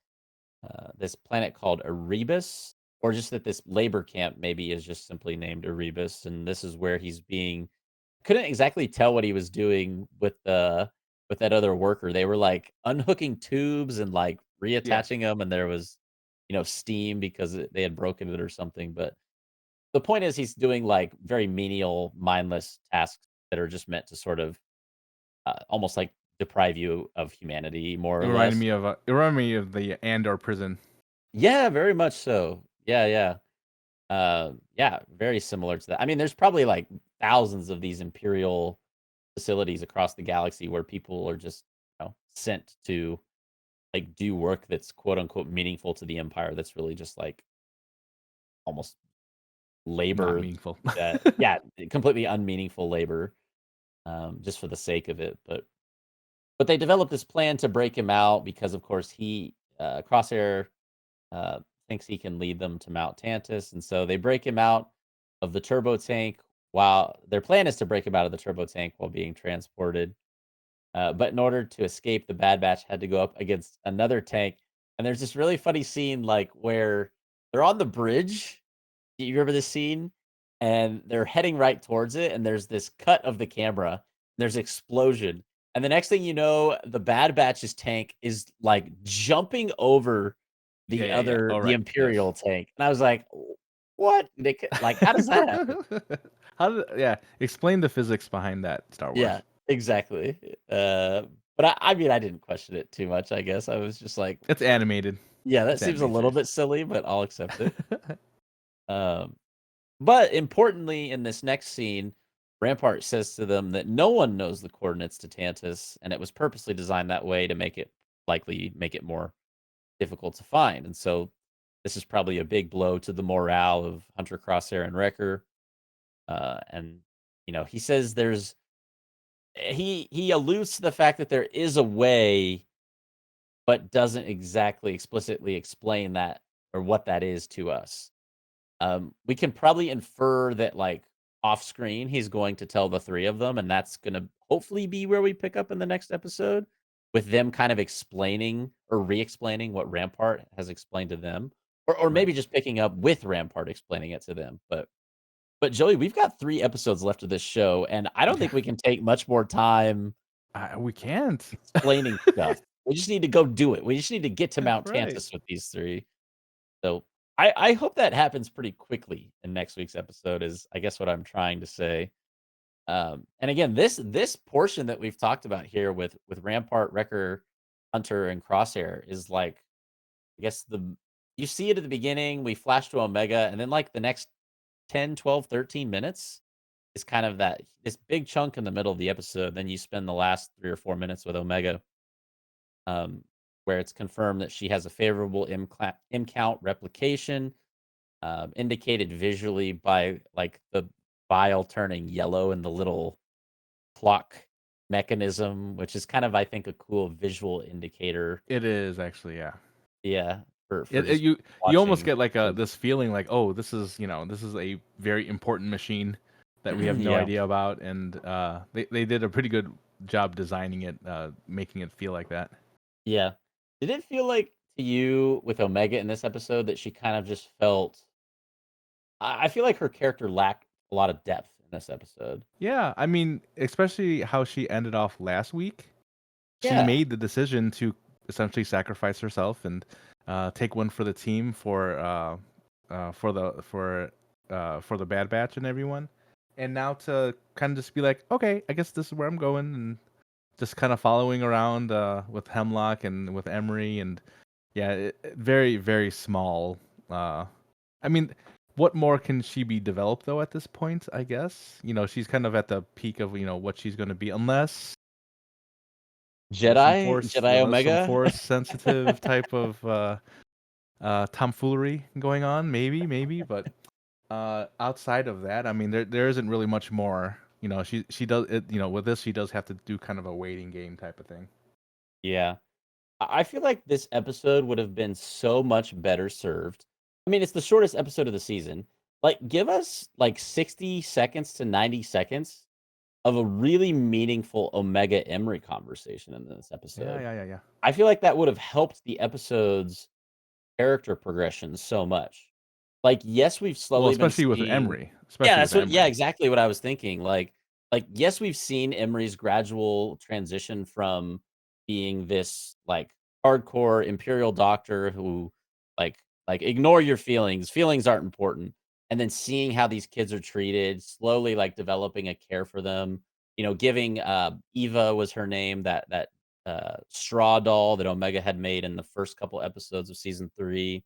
Speaker 1: this planet called Erebus, or just that this labor camp maybe is just simply named Erebus, and this is where he's being. Couldn't exactly tell what he was doing with that other worker. They were like unhooking tubes and like
Speaker 2: Yes.
Speaker 1: reattaching them, and there was steam because they had broken it or something. But the point is, he's doing like very menial, mindless tasks that are just meant to sort of almost like deprive you of humanity, more or less.
Speaker 2: It reminded me of the Andor prison.
Speaker 1: Yeah, very much so. Yeah, yeah. Yeah, very similar to that. I mean, there's probably like thousands of these Imperial facilities across the galaxy where people are just, sent to like do work that's quote unquote meaningful to the Empire. That's really just like almost
Speaker 2: Not
Speaker 1: labor
Speaker 2: meaningful.
Speaker 1: that, yeah, completely unmeaningful labor, just for the sake of it. But they developed this plan to break him out because, of course, Crosshair uh, thinks he can lead them to Mount Tantus, and so they break him out of the turbo tank. While their plan is to break him out of the turbo tank while being transported, but in order to escape, the Bad Batch had to go up against another tank. And there's this really funny scene, like where they're on the bridge. Do you remember this scene? And they're heading right towards it, and there's this cut of the camera. There's explosion, and the next thing you know, the Bad Batch's tank is like jumping over
Speaker 2: Yeah, yeah, yeah. All
Speaker 1: the
Speaker 2: right. Yes.
Speaker 1: Imperial tank, and I was like, "What? Like, how does that happen?"
Speaker 2: Yeah, explain the physics behind that, Star Wars.
Speaker 1: Yeah, exactly. But I mean, I didn't question it too much. I guess I was just like,
Speaker 2: It's animated.
Speaker 1: "Yeah, that
Speaker 2: It's
Speaker 1: seems a
Speaker 2: animated
Speaker 1: little
Speaker 2: series.
Speaker 1: bit silly, but I'll accept it." Um, But importantly, in this next scene, Rampart says to them that no one knows the coordinates to Tantus, and it was purposely designed that way to make it more difficult to find. And so this is probably a big blow to the morale of Hunter Crosshair and Wrecker. And he says he alludes to the fact that there is a way, but doesn't exactly explicitly explain that or what that is to us. We can probably infer that, like, off screen, he's going to tell the 3 of them, and that's gonna hopefully be where we pick up in the next episode, with them kind of explaining or re-explaining what Rampart has explained to them, or
Speaker 2: Right.
Speaker 1: maybe just picking up with Rampart explaining it to them. But Joey, we've got 3 episodes left of this show, and I don't
Speaker 2: Yeah.
Speaker 1: think we can take much more time
Speaker 2: We can't.
Speaker 1: explaining stuff. We just need to go do it. We just need to get to Mount
Speaker 2: Right.
Speaker 1: Tantus with these 3. So, I hope that happens pretty quickly in next week's episode is, I guess, what I'm trying to say. And again, this portion that we've talked about here with Rampart, Wrecker, Hunter, and Crosshair is like, I guess you see it at the beginning, we flash to Omega, and then like the next 10, 12, 13 minutes is kind of this big chunk in the middle of the episode. Then you spend the last 3 or 4 minutes with Omega, um, where it's confirmed that she has a favorable M count replication, indicated visually by like the vial turning yellow and the little clock mechanism, which is kind of, I think, a cool visual indicator.
Speaker 2: It is actually, yeah.
Speaker 1: Yeah, for just
Speaker 2: You almost
Speaker 1: watching.
Speaker 2: get like this feeling like, oh, this is a very important machine that we have no
Speaker 1: Yeah,
Speaker 2: idea about, and they did a pretty good job designing it, making it feel like that.
Speaker 1: yeah. Did it feel like to you with Omega in this episode that she kind of just felt? I feel like her character lacked a lot of depth in this episode.
Speaker 2: Yeah, I mean, especially how she ended off last week. She
Speaker 1: Yeah,
Speaker 2: made the decision to essentially sacrifice herself and take one for the team for the Bad Batch and everyone. And now to kind of just be like, okay, I guess this is where I'm going, and just kind of following around with Hemlock and with Emery, and yeah, very very small. Uh, I mean, what more can she be developed though at this point? I guess she's kind of at the peak of what she's going to be, unless there's
Speaker 1: Jedi
Speaker 2: some
Speaker 1: Omega.
Speaker 2: force sensitive type of tomfoolery going on, maybe, but outside of that, I mean, there isn't really much more. She does it. With this, she does have to do kind of a waiting game type of thing.
Speaker 1: Yeah. I feel like this episode would have been so much better served. I mean, it's the shortest episode of the season. Like, give us like 60 seconds to 90 seconds of a really meaningful Omega Emery conversation in this
Speaker 2: Yeah,
Speaker 1: episode.
Speaker 2: yeah, yeah, yeah.
Speaker 1: I feel like that would have helped the episode's character progression so much. Like, yes, we've
Speaker 2: Well,
Speaker 1: slowly been seeing. Yeah,
Speaker 2: especially with
Speaker 1: yeah,
Speaker 2: Emery.
Speaker 1: exactly what I was thinking. Like yes, we've seen Emery's gradual transition from being this like hardcore imperial doctor who like ignore your feelings. Feelings aren't important. And then seeing how these kids are treated, slowly like developing a care for them, giving Eva was her name, that straw doll that Omega had made in the first couple episodes of season 3,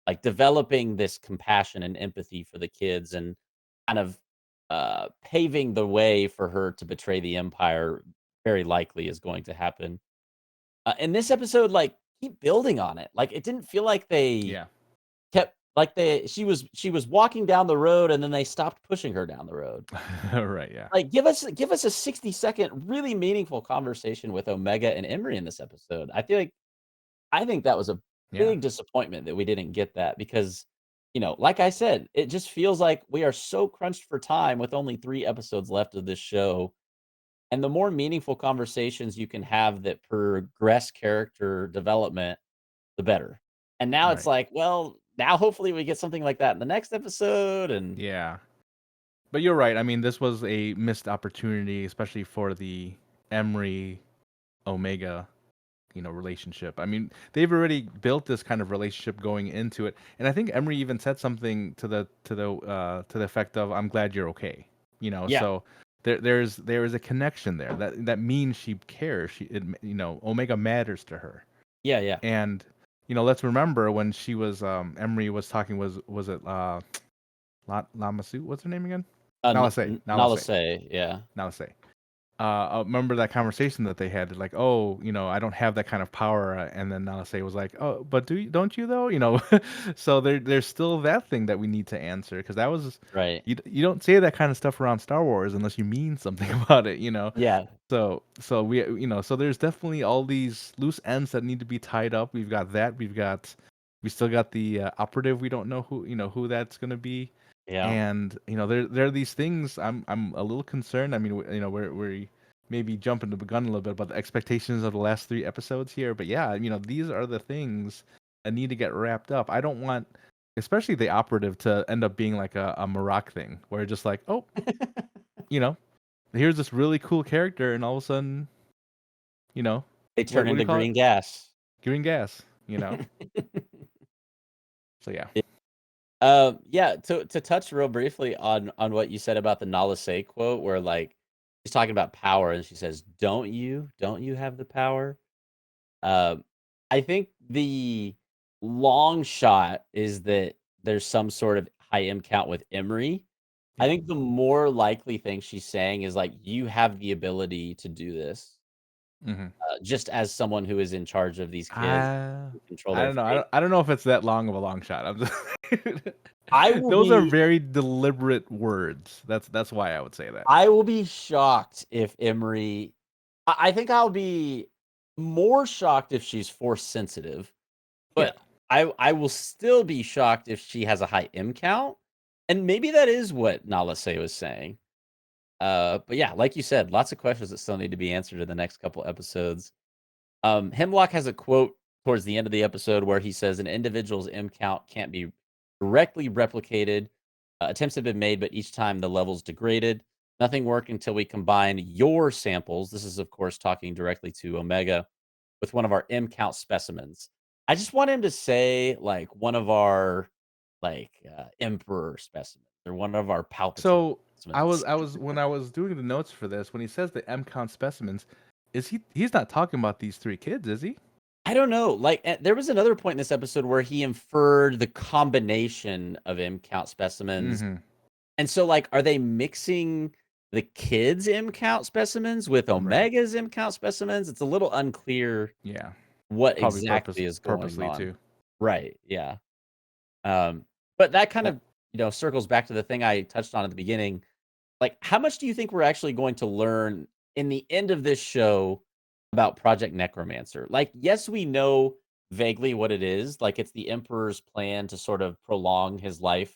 Speaker 1: like developing this compassion and empathy for the kids and kind of paving the way for her to betray the empire very likely is going to happen. In this episode, like keep building on it. Like it didn't feel like they
Speaker 2: Yeah.
Speaker 1: kept like they she was walking down the road and then they stopped pushing her down the road.
Speaker 2: Right. Yeah.
Speaker 1: Like give us a 60-second really meaningful conversation with Omega and Emery in this episode. I think that was a
Speaker 2: Yeah.
Speaker 1: big disappointment that we didn't get that because, like I said, it just feels like we are so crunched for time with only 3 episodes left of this show, and the more meaningful conversations you can have that progress character development, the better. And now it's
Speaker 2: Right.
Speaker 1: like, well, now hopefully we get something like that in the next episode and
Speaker 2: Yeah. But you're right. I mean, this was a missed opportunity, especially for the Emery Omega, relationship. I mean, they've already built this kind of relationship going into it, and I think Emery even said something to the effect of, "I'm glad you're okay."
Speaker 1: yeah.
Speaker 2: So there is a connection there. That means she cares. Omega matters to her,
Speaker 1: Yeah, yeah.
Speaker 2: and let's remember when she was Emery was talking, was it Lamasu? What's her name again? Nalase.
Speaker 1: Nala
Speaker 2: Nalase.
Speaker 1: say, yeah.
Speaker 2: Nalase. Remember that conversation that they had, like, oh, I don't have that kind of power, and then Nalase was like, oh, but don't you though? So there's still that thing that we need to answer, because that was,
Speaker 1: Right.
Speaker 2: you don't say that kind of stuff around Star Wars unless you mean something about it.
Speaker 1: Yeah.
Speaker 2: So there's definitely all these loose ends that need to be tied up. We've got that. We still got the operative. We don't know who that's gonna be,
Speaker 1: Yeah.
Speaker 2: and there are these things. I'm a little concerned. I mean, we're maybe jumping the gun a little bit about the expectations of the last 3 episodes here, but yeah, these are the things that need to get wrapped up. I don't want, especially the operative, to end up being like a Marak thing, where just like, oh, you know, here's this really cool character, and all of a sudden, you know,
Speaker 1: They turn
Speaker 2: what do you
Speaker 1: into
Speaker 2: call it?
Speaker 1: green gas.
Speaker 2: Green gas. So yeah,
Speaker 1: Yeah, to touch real briefly on what you said about the Nala Se quote, where like she's talking about power, and she says, "Don't you? Don't you have the power?" Uh, I think the long shot is that there's some sort of high M count with Emery. I
Speaker 2: yeah.
Speaker 1: think the more likely thing she's saying is like, "You have the ability to do this."
Speaker 2: hmm
Speaker 1: Just as someone who is in charge of these kids,
Speaker 2: I
Speaker 1: who control
Speaker 2: I
Speaker 1: their
Speaker 2: don't know.
Speaker 1: fate.
Speaker 2: I don't know if it's that long of a long shot. I'm just
Speaker 1: I will
Speaker 2: Those are
Speaker 1: be
Speaker 2: very deliberate words. That's why I would say that.
Speaker 1: I will be shocked if Emery I think I'll be more shocked if she's force sensitive,
Speaker 2: Yeah.
Speaker 1: but I will still be shocked if she has a high M count, and maybe that is what Nalase was saying. But yeah, like you said, lots of questions that still need to be answered in the next couple episodes. Hemlock has a quote towards the end of the episode where he says an individual's M count can't be directly replicated. Attempts have been made, but each time the levels degraded. Nothing worked until we combine your samples. This is, of course, talking directly to Omega with one of our M count specimens. I just want him to say like one of our Emperor specimens or one of our
Speaker 2: So
Speaker 1: Palpatine.
Speaker 2: I was when I was doing the notes for this, when he says the M count specimens, he's not talking about these three kids, is he?
Speaker 1: I don't know. Like, there was another point in this episode where he inferred the combination of M count specimens.
Speaker 2: Mm-hmm.
Speaker 1: And so, like, are they mixing the kids' M count specimens with
Speaker 2: Right.
Speaker 1: Omega's M count specimens? It's a little unclear
Speaker 2: Yeah.
Speaker 1: what
Speaker 2: Probably
Speaker 1: exactly is going
Speaker 2: purposely
Speaker 1: on.
Speaker 2: too.
Speaker 1: Right. Yeah. But that kind
Speaker 2: Well,
Speaker 1: of, circles back to the thing I touched on at the beginning. Like, how much do you think we're actually going to learn in the end of this show about Project Necromancer? Like, yes, we know vaguely what it is. Like, it's the Emperor's plan to sort of prolong his life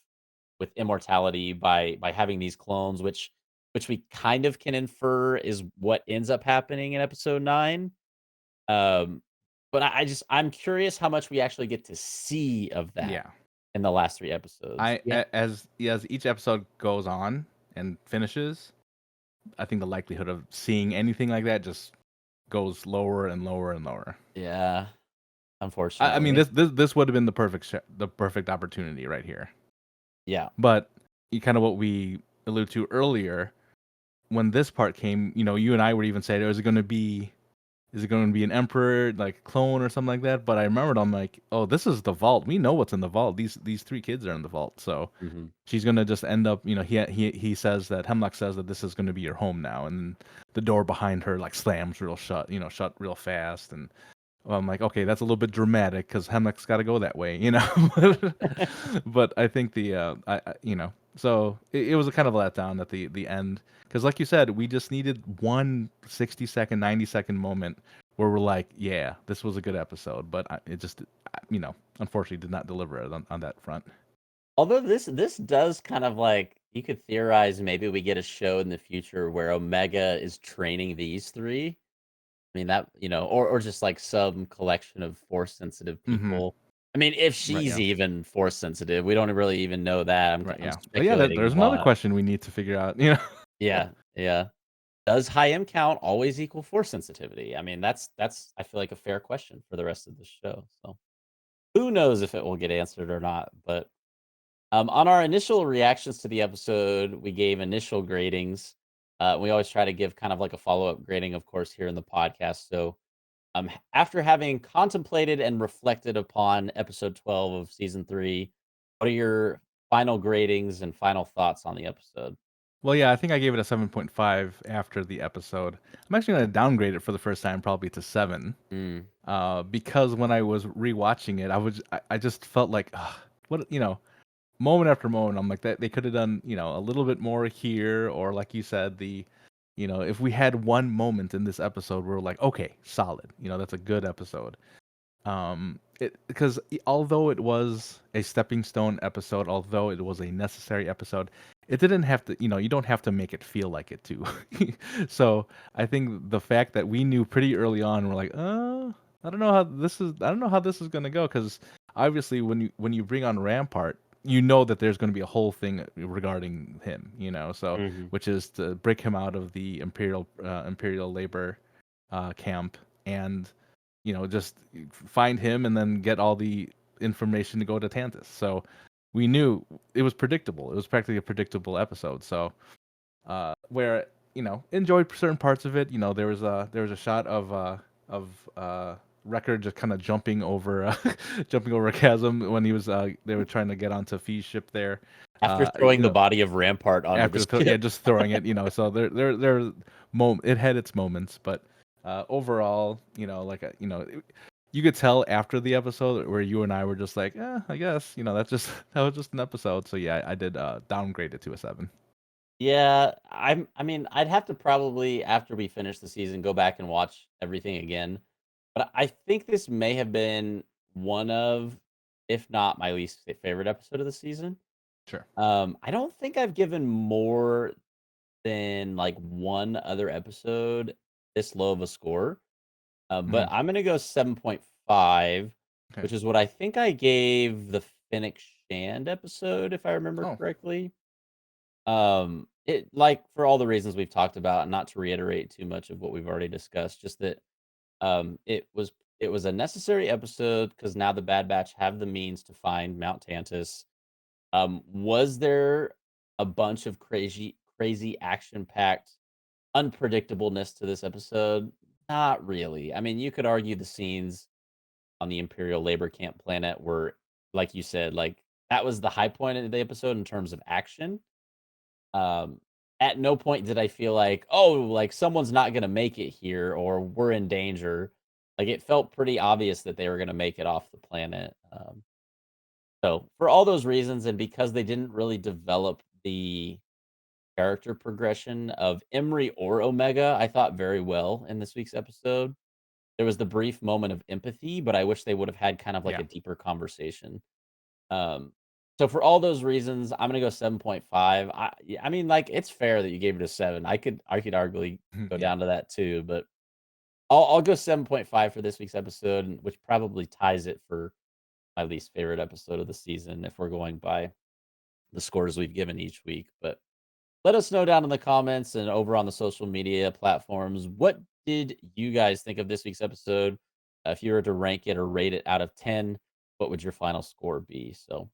Speaker 1: with immortality by having these clones, which we kind of can infer is what ends up happening in episode 9. Um, but I'm curious how much we actually get to see of that
Speaker 2: yeah.
Speaker 1: in the last 3 episodes. Yeah.
Speaker 2: As each episode goes on and finishes, I think the likelihood of seeing anything like that just goes lower and lower and lower.
Speaker 1: Yeah,
Speaker 2: I mean,
Speaker 1: unfortunately.
Speaker 2: this would have been the perfect opportunity right here.
Speaker 1: Yeah.
Speaker 2: But you kind of what we alluded to earlier when this part came, you and I would even say, is it going to be an emperor like clone or something like that? But I remembered, I'm like, oh, this is the vault. We know what's in the vault. These three kids are in the vault, so
Speaker 1: Mhm.
Speaker 2: she's gonna just end up. He says that Hemlock says that this is going to be your home now, and the door behind her like slams real shut, shut real fast, and well, I'm like, okay, that's a little bit dramatic because Hemlock's got to go that way. But I think so it was a kind of a letdown at the end because, like you said, we just needed one 60-second, 90-second moment where we're like, yeah, this was a good episode, but it just, unfortunately, did not deliver it on that front.
Speaker 1: Although this does kind of like you could theorize maybe we get a show in the future where Omega is training these 3. I mean, that, or just like some collection of force sensitive
Speaker 2: Mm-hmm.
Speaker 1: people. I mean, if
Speaker 2: Right.
Speaker 1: she's
Speaker 2: Yeah.
Speaker 1: even force sensitive, we don't really even know that.
Speaker 2: Right.
Speaker 1: I'm
Speaker 2: Yeah. But yeah,
Speaker 1: speculating a
Speaker 2: there's another
Speaker 1: lot.
Speaker 2: question we need to figure out.
Speaker 1: Yeah, yeah. Does high M count always equal force sensitivity? I mean, that's I feel like a fair question for the rest of the show. So who knows if it will get answered or not? But on our initial reactions to the episode, we gave initial gradings. We always try to give kind of like a follow up grading, of course, here in the podcast. So after having contemplated and reflected upon episode 12 of season 3, what are your final gradings and final thoughts on the episode?
Speaker 2: Well, yeah, I think I gave it a 7.5 after the episode. I'm actually going to downgrade it for the first time, probably to 7.
Speaker 1: Mm,
Speaker 2: Because when I was rewatching it, I just felt like, ugh, what, moment after moment, I'm like that they could have done, a little bit more here, or like you said, if we had one moment in this episode, we're like, okay, solid, that's a good episode. It because although it was a stepping stone episode, although it was a necessary episode, it didn't have to, you don't have to make it feel like it too. So I think the fact that we knew pretty early on, we're like, I don't know how this is gonna go, because obviously when you bring on Rampart, you know that there's going to be a whole thing regarding him, so
Speaker 1: mhm.
Speaker 2: which is to break him out of the imperial labor camp, and just find him and then get all the information to go to Tantus. So we knew it was predictable. It was practically a predictable episode. So where enjoyed certain parts of it. There was a shot of Record just kind of jumping over jumping over a chasm when they were trying to get onto Fee's ship there.
Speaker 1: After
Speaker 2: Uh,
Speaker 1: throwing
Speaker 2: you
Speaker 1: the
Speaker 2: know,
Speaker 1: body of Rampart onto the
Speaker 2: yeah,
Speaker 1: ship.
Speaker 2: just throwing it. So it had its moments, but overall, you could tell after the episode where you and I were just like, I guess, that was just an episode. So yeah, I did downgrade it to a 7.
Speaker 1: Yeah, I mean, I'd have to probably, after we finish the season, go back and watch everything again. But I think this may have been one of, if not my least favorite episode of the season.
Speaker 2: Sure.
Speaker 1: I don't think I've given more than like one other episode this low of a score. But
Speaker 2: Hmm.
Speaker 1: I'm gonna go 7.5,
Speaker 2: Okay.
Speaker 1: which is what I think I gave the Phoenix Shand episode, if I remember
Speaker 2: Oh.
Speaker 1: correctly. It, like, for all the reasons we've talked about, not to reiterate too much of what we've already discussed, just that it was a necessary episode because now the Bad Batch have the means to find Mount Tantus. Was there a bunch of crazy action-packed unpredictableness to this episode? Not really. I mean, you could argue the scenes on the Imperial labor camp planet were, like you said, like that was the high point of the episode in terms of action. Um, at no point did I feel like, oh, like someone's not gonna make it here or we're in danger. Like it felt pretty obvious that they were gonna make it off the planet. So for all those reasons, and because they didn't really develop the character progression of Emery or Omega, I thought very well in this week's episode. There was the brief moment of empathy, but I wish they would have had kind of like
Speaker 2: Yeah.
Speaker 1: a deeper conversation. Um, so for all those reasons, I'm gonna go 7.5. I mean, like it's fair that you gave it a 7. I could arguably go
Speaker 2: Yeah.
Speaker 1: down to that too, but I'll go 7.5 for this week's episode, which probably ties it for my least favorite episode of the season if we're going by the scores we've given each week. But let us know down in the comments and over on the social media platforms. What did you guys think of this week's episode? If you were to rank it or rate it out of 10, what would your final score be? So,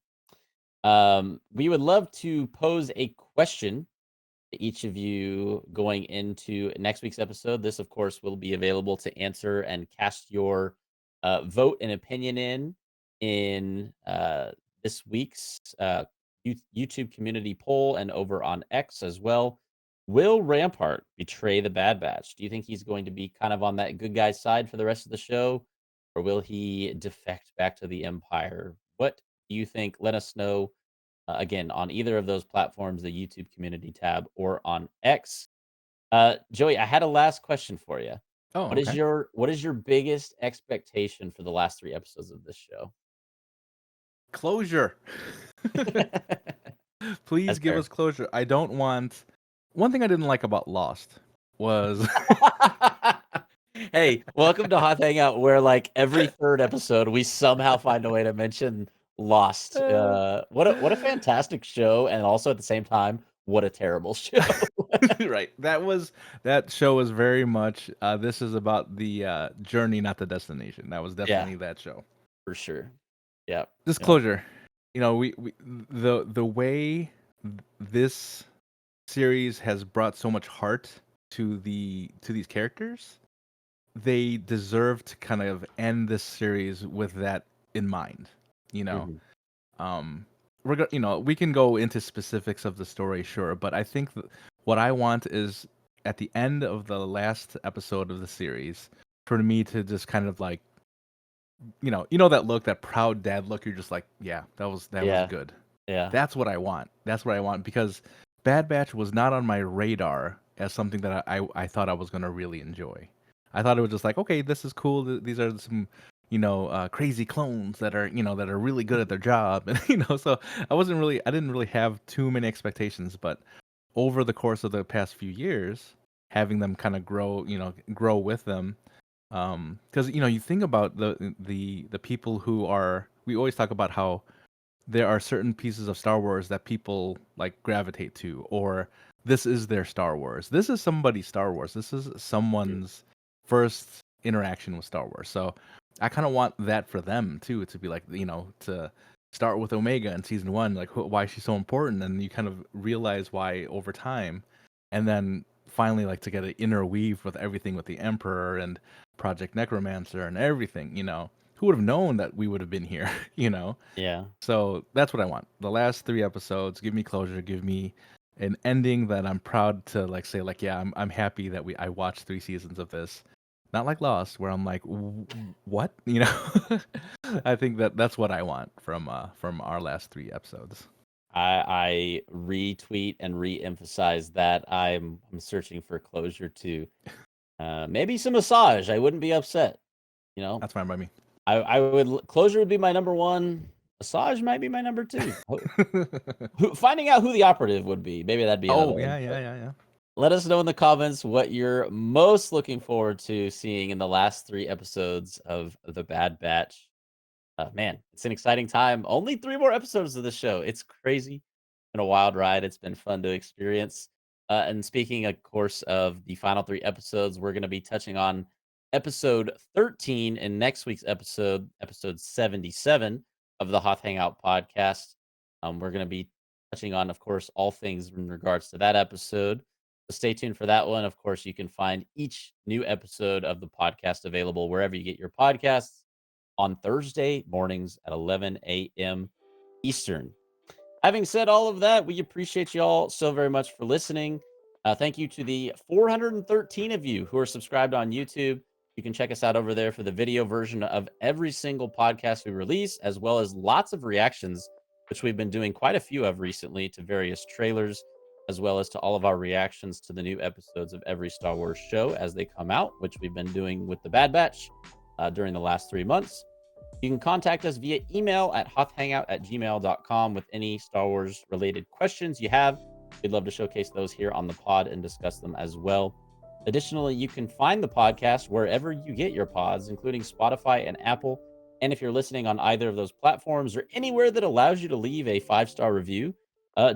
Speaker 1: we would love to pose a question to each of you going into next week's episode. This, of course, will be available to answer and cast your vote and opinion in this week's YouTube community poll and over on X as well. Will Rampart betray the Bad Batch? Do you think he's going to be kind of on that good guy side for the rest of the show, or will he defect back to the Empire? What do you think? Let us know again on either of those platforms, the YouTube community tab or on X. Joey, I had a last question for you.
Speaker 2: Oh, okay.
Speaker 1: What is your biggest expectation for the last 3 episodes of this show?
Speaker 2: Closure. Please
Speaker 1: That's
Speaker 2: give
Speaker 1: fair.
Speaker 2: us closure. I don't want. One thing I didn't like about Lost was
Speaker 1: Hey, welcome to Hot Hangout, where like every third episode we somehow find a way to mention Lost. What a fantastic show, and also at the same time, what a terrible show.
Speaker 2: right. That show was very much. This is about the journey, not the destination. That was
Speaker 1: Yeah,
Speaker 2: definitely that show.
Speaker 1: for sure. Yeah, yeah.
Speaker 2: Disclosure. We the way this series has brought so much heart to these characters, they deserve to kind of end this series with that in mind. You know,
Speaker 1: Mhm.
Speaker 2: um, we can go into specifics of the story, sure, but I think what I want is at the end of the last episode of the series for me to just kind of like that look, that proud dad look. You're just like, yeah, that was
Speaker 1: Yeah,
Speaker 2: good.
Speaker 1: yeah,
Speaker 2: That's what I want. That's what I want because Bad Batch was not on my radar as something that I thought I was gonna really enjoy. I thought it was just like, okay, this is cool. These are some crazy clones that are really good at their job, and so I didn't really have too many expectations, but over the course of the past few years, having them kind of grow with them, because you think about the people who are. We always talk about how there are certain pieces of Star Wars that people like gravitate to, or this is their Star Wars. This is somebody's Star Wars. This is
Speaker 1: mhm,
Speaker 2: someone's first interaction with Star Wars. So I kind of want that for them too, to be like, to start with Omega in season one, like why she's so important, and you kind of realize why over time, and then finally like to get an inner weave with everything with the Emperor and Project Necromancer and everything. Who would have known that we would have been here? you know
Speaker 1: yeah.
Speaker 2: so that's what I want. The last 3 episodes, give me closure, give me an ending that I'm proud to like say like, yeah, I'm happy that I watched 3 seasons of this. Not like Lost, where I'm like, what? I think that's what I want from our last 3 episodes.
Speaker 1: I retweet and re-emphasize that I'm searching for closure too. Maybe some massage. I wouldn't be upset. You know,
Speaker 2: That's fine by me.
Speaker 1: I would closure would be my number one. Massage might be my number two. Finding out who the operative would be, maybe that'd be another
Speaker 2: Oh
Speaker 1: one.
Speaker 2: yeah, yeah,
Speaker 1: But
Speaker 2: yeah, yeah.
Speaker 1: let us know in the comments what you're most looking forward to seeing in the last 3 episodes of The Bad Batch. Man, it's an exciting time. Only 3 more episodes of the show. It's crazy. Been a wild ride. It's been fun to experience. And speaking, of course, of the final 3 episodes, we're going to be touching on episode 13 in next week's episode, episode 77 of the Hoth Hangout podcast. We're going to be touching on, of course, all things in regards to that episode. So stay tuned for that one. Of course, you can find each new episode of the podcast available wherever you get your podcasts on Thursday mornings at 11 a.m. Eastern. Having said all of that, we appreciate you all so very much for listening. Thank you to the 413 of you who are subscribed on YouTube. You can check us out over there for the video version of every single podcast we release, as well as lots of reactions, which we've been doing quite a few of recently to various trailers, as well as to all of our reactions to the new episodes of every Star Wars show as they come out, which we've been doing with the Bad Batch during the last 3 months. You can contact us via email at hothhangout@gmail.com with any Star Wars related questions you have. We'd love to showcase those here on the pod and discuss them as well. Additionally, you can find the podcast wherever you get your pods, including Spotify and Apple. And if you're listening on either of those platforms or anywhere that allows you to leave a 5-star review,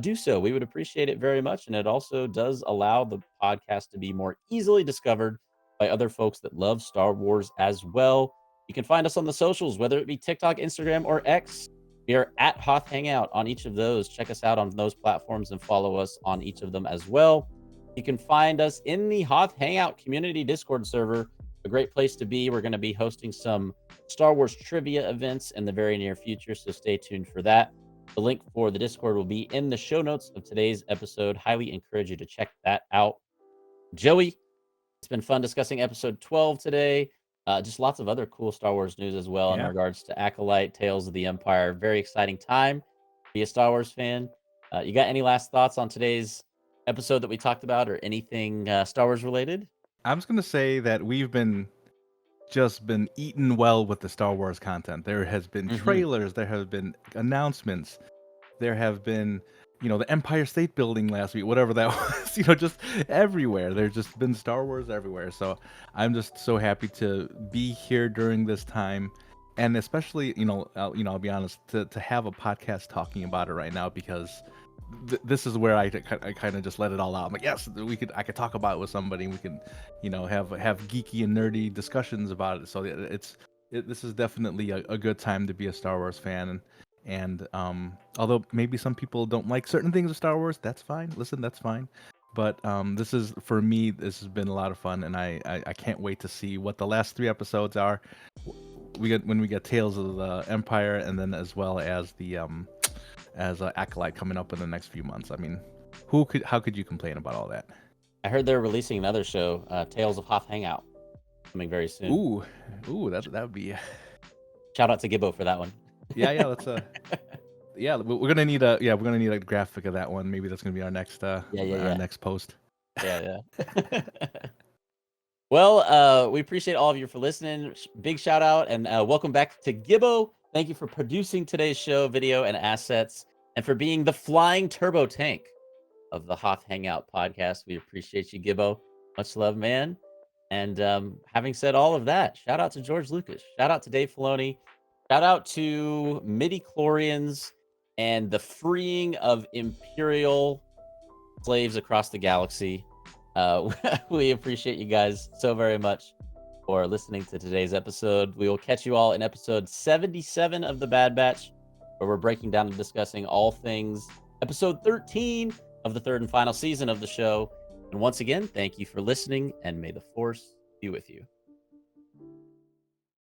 Speaker 1: do so. We would appreciate it very much. And it also does allow the podcast to be more easily discovered by other folks that love Star Wars as well. You can find us on the socials, whether it be TikTok, Instagram, or X. We are at Hoth Hangout on each of those. Check us out on those platforms and follow us on each of them as well. You can find us in the Hoth Hangout community Discord server, a great place to be. We're going to be hosting some Star Wars trivia events in the very near future, so stay tuned for that. The link for the Discord will be in the show notes of today's episode. Highly encourage you to check that out. Joey, it's been fun discussing episode 12 today. Just lots of other cool Star Wars news as well in
Speaker 2: Yeah.
Speaker 1: regards to Acolyte, Tales of the Empire. Very exciting time to be a Star Wars fan. You got any last thoughts on today's episode that we talked about or anything Star Wars related?
Speaker 2: I'm just gonna say that we've been just been eaten well with the Star Wars content. There has been
Speaker 1: Hmm.
Speaker 2: trailers, there have been announcements, there have been, the Empire State Building last week, whatever that was, just everywhere. There's just been Star Wars everywhere. So I'm just so happy to be here during this time. And especially, I'll be honest, to have a podcast talking about it right now because this is where I kind of just let it all out. I'm like, yes, I could talk about it with somebody. And we can, have geeky and nerdy discussions about it. So this is definitely a good time to be a Star Wars fan. And although maybe some people don't like certain things of Star Wars, that's fine. Listen, that's fine. But this is for me. This has been a lot of fun, and I can't wait to see what the last 3 episodes are. When we get Tales of the Empire, and then as well as the Acolyte coming up in the next few months. I mean, how could you complain about all that?
Speaker 1: I heard they're releasing another show, Tales of Hoth Hangout, coming very soon.
Speaker 2: Ooh, that would be.
Speaker 1: Shout out to Gibbo for that one.
Speaker 2: Yeah, that's a. Yeah, we're gonna need a graphic of that one. Maybe that's gonna be our next
Speaker 1: Yeah.
Speaker 2: next post.
Speaker 1: Yeah. Well, we appreciate all of you for listening. Big shout out and welcome back to Gibbo. Thank you for producing today's show, video, and assets, and for being the flying turbo tank of the Hoth Hangout podcast. We appreciate you, Gibbo. Much love, man. And having said all of that, shout out to George Lucas. Shout out to Dave Filoni. Shout out to midi-chlorians and the freeing of Imperial slaves across the galaxy. We appreciate you guys so very much for listening to today's episode. We will catch you all in episode 77 of The Bad Batch, where we're breaking down and discussing all things episode 13 of the third and final season of the show. And once again, thank you for listening, and may the Force be with you.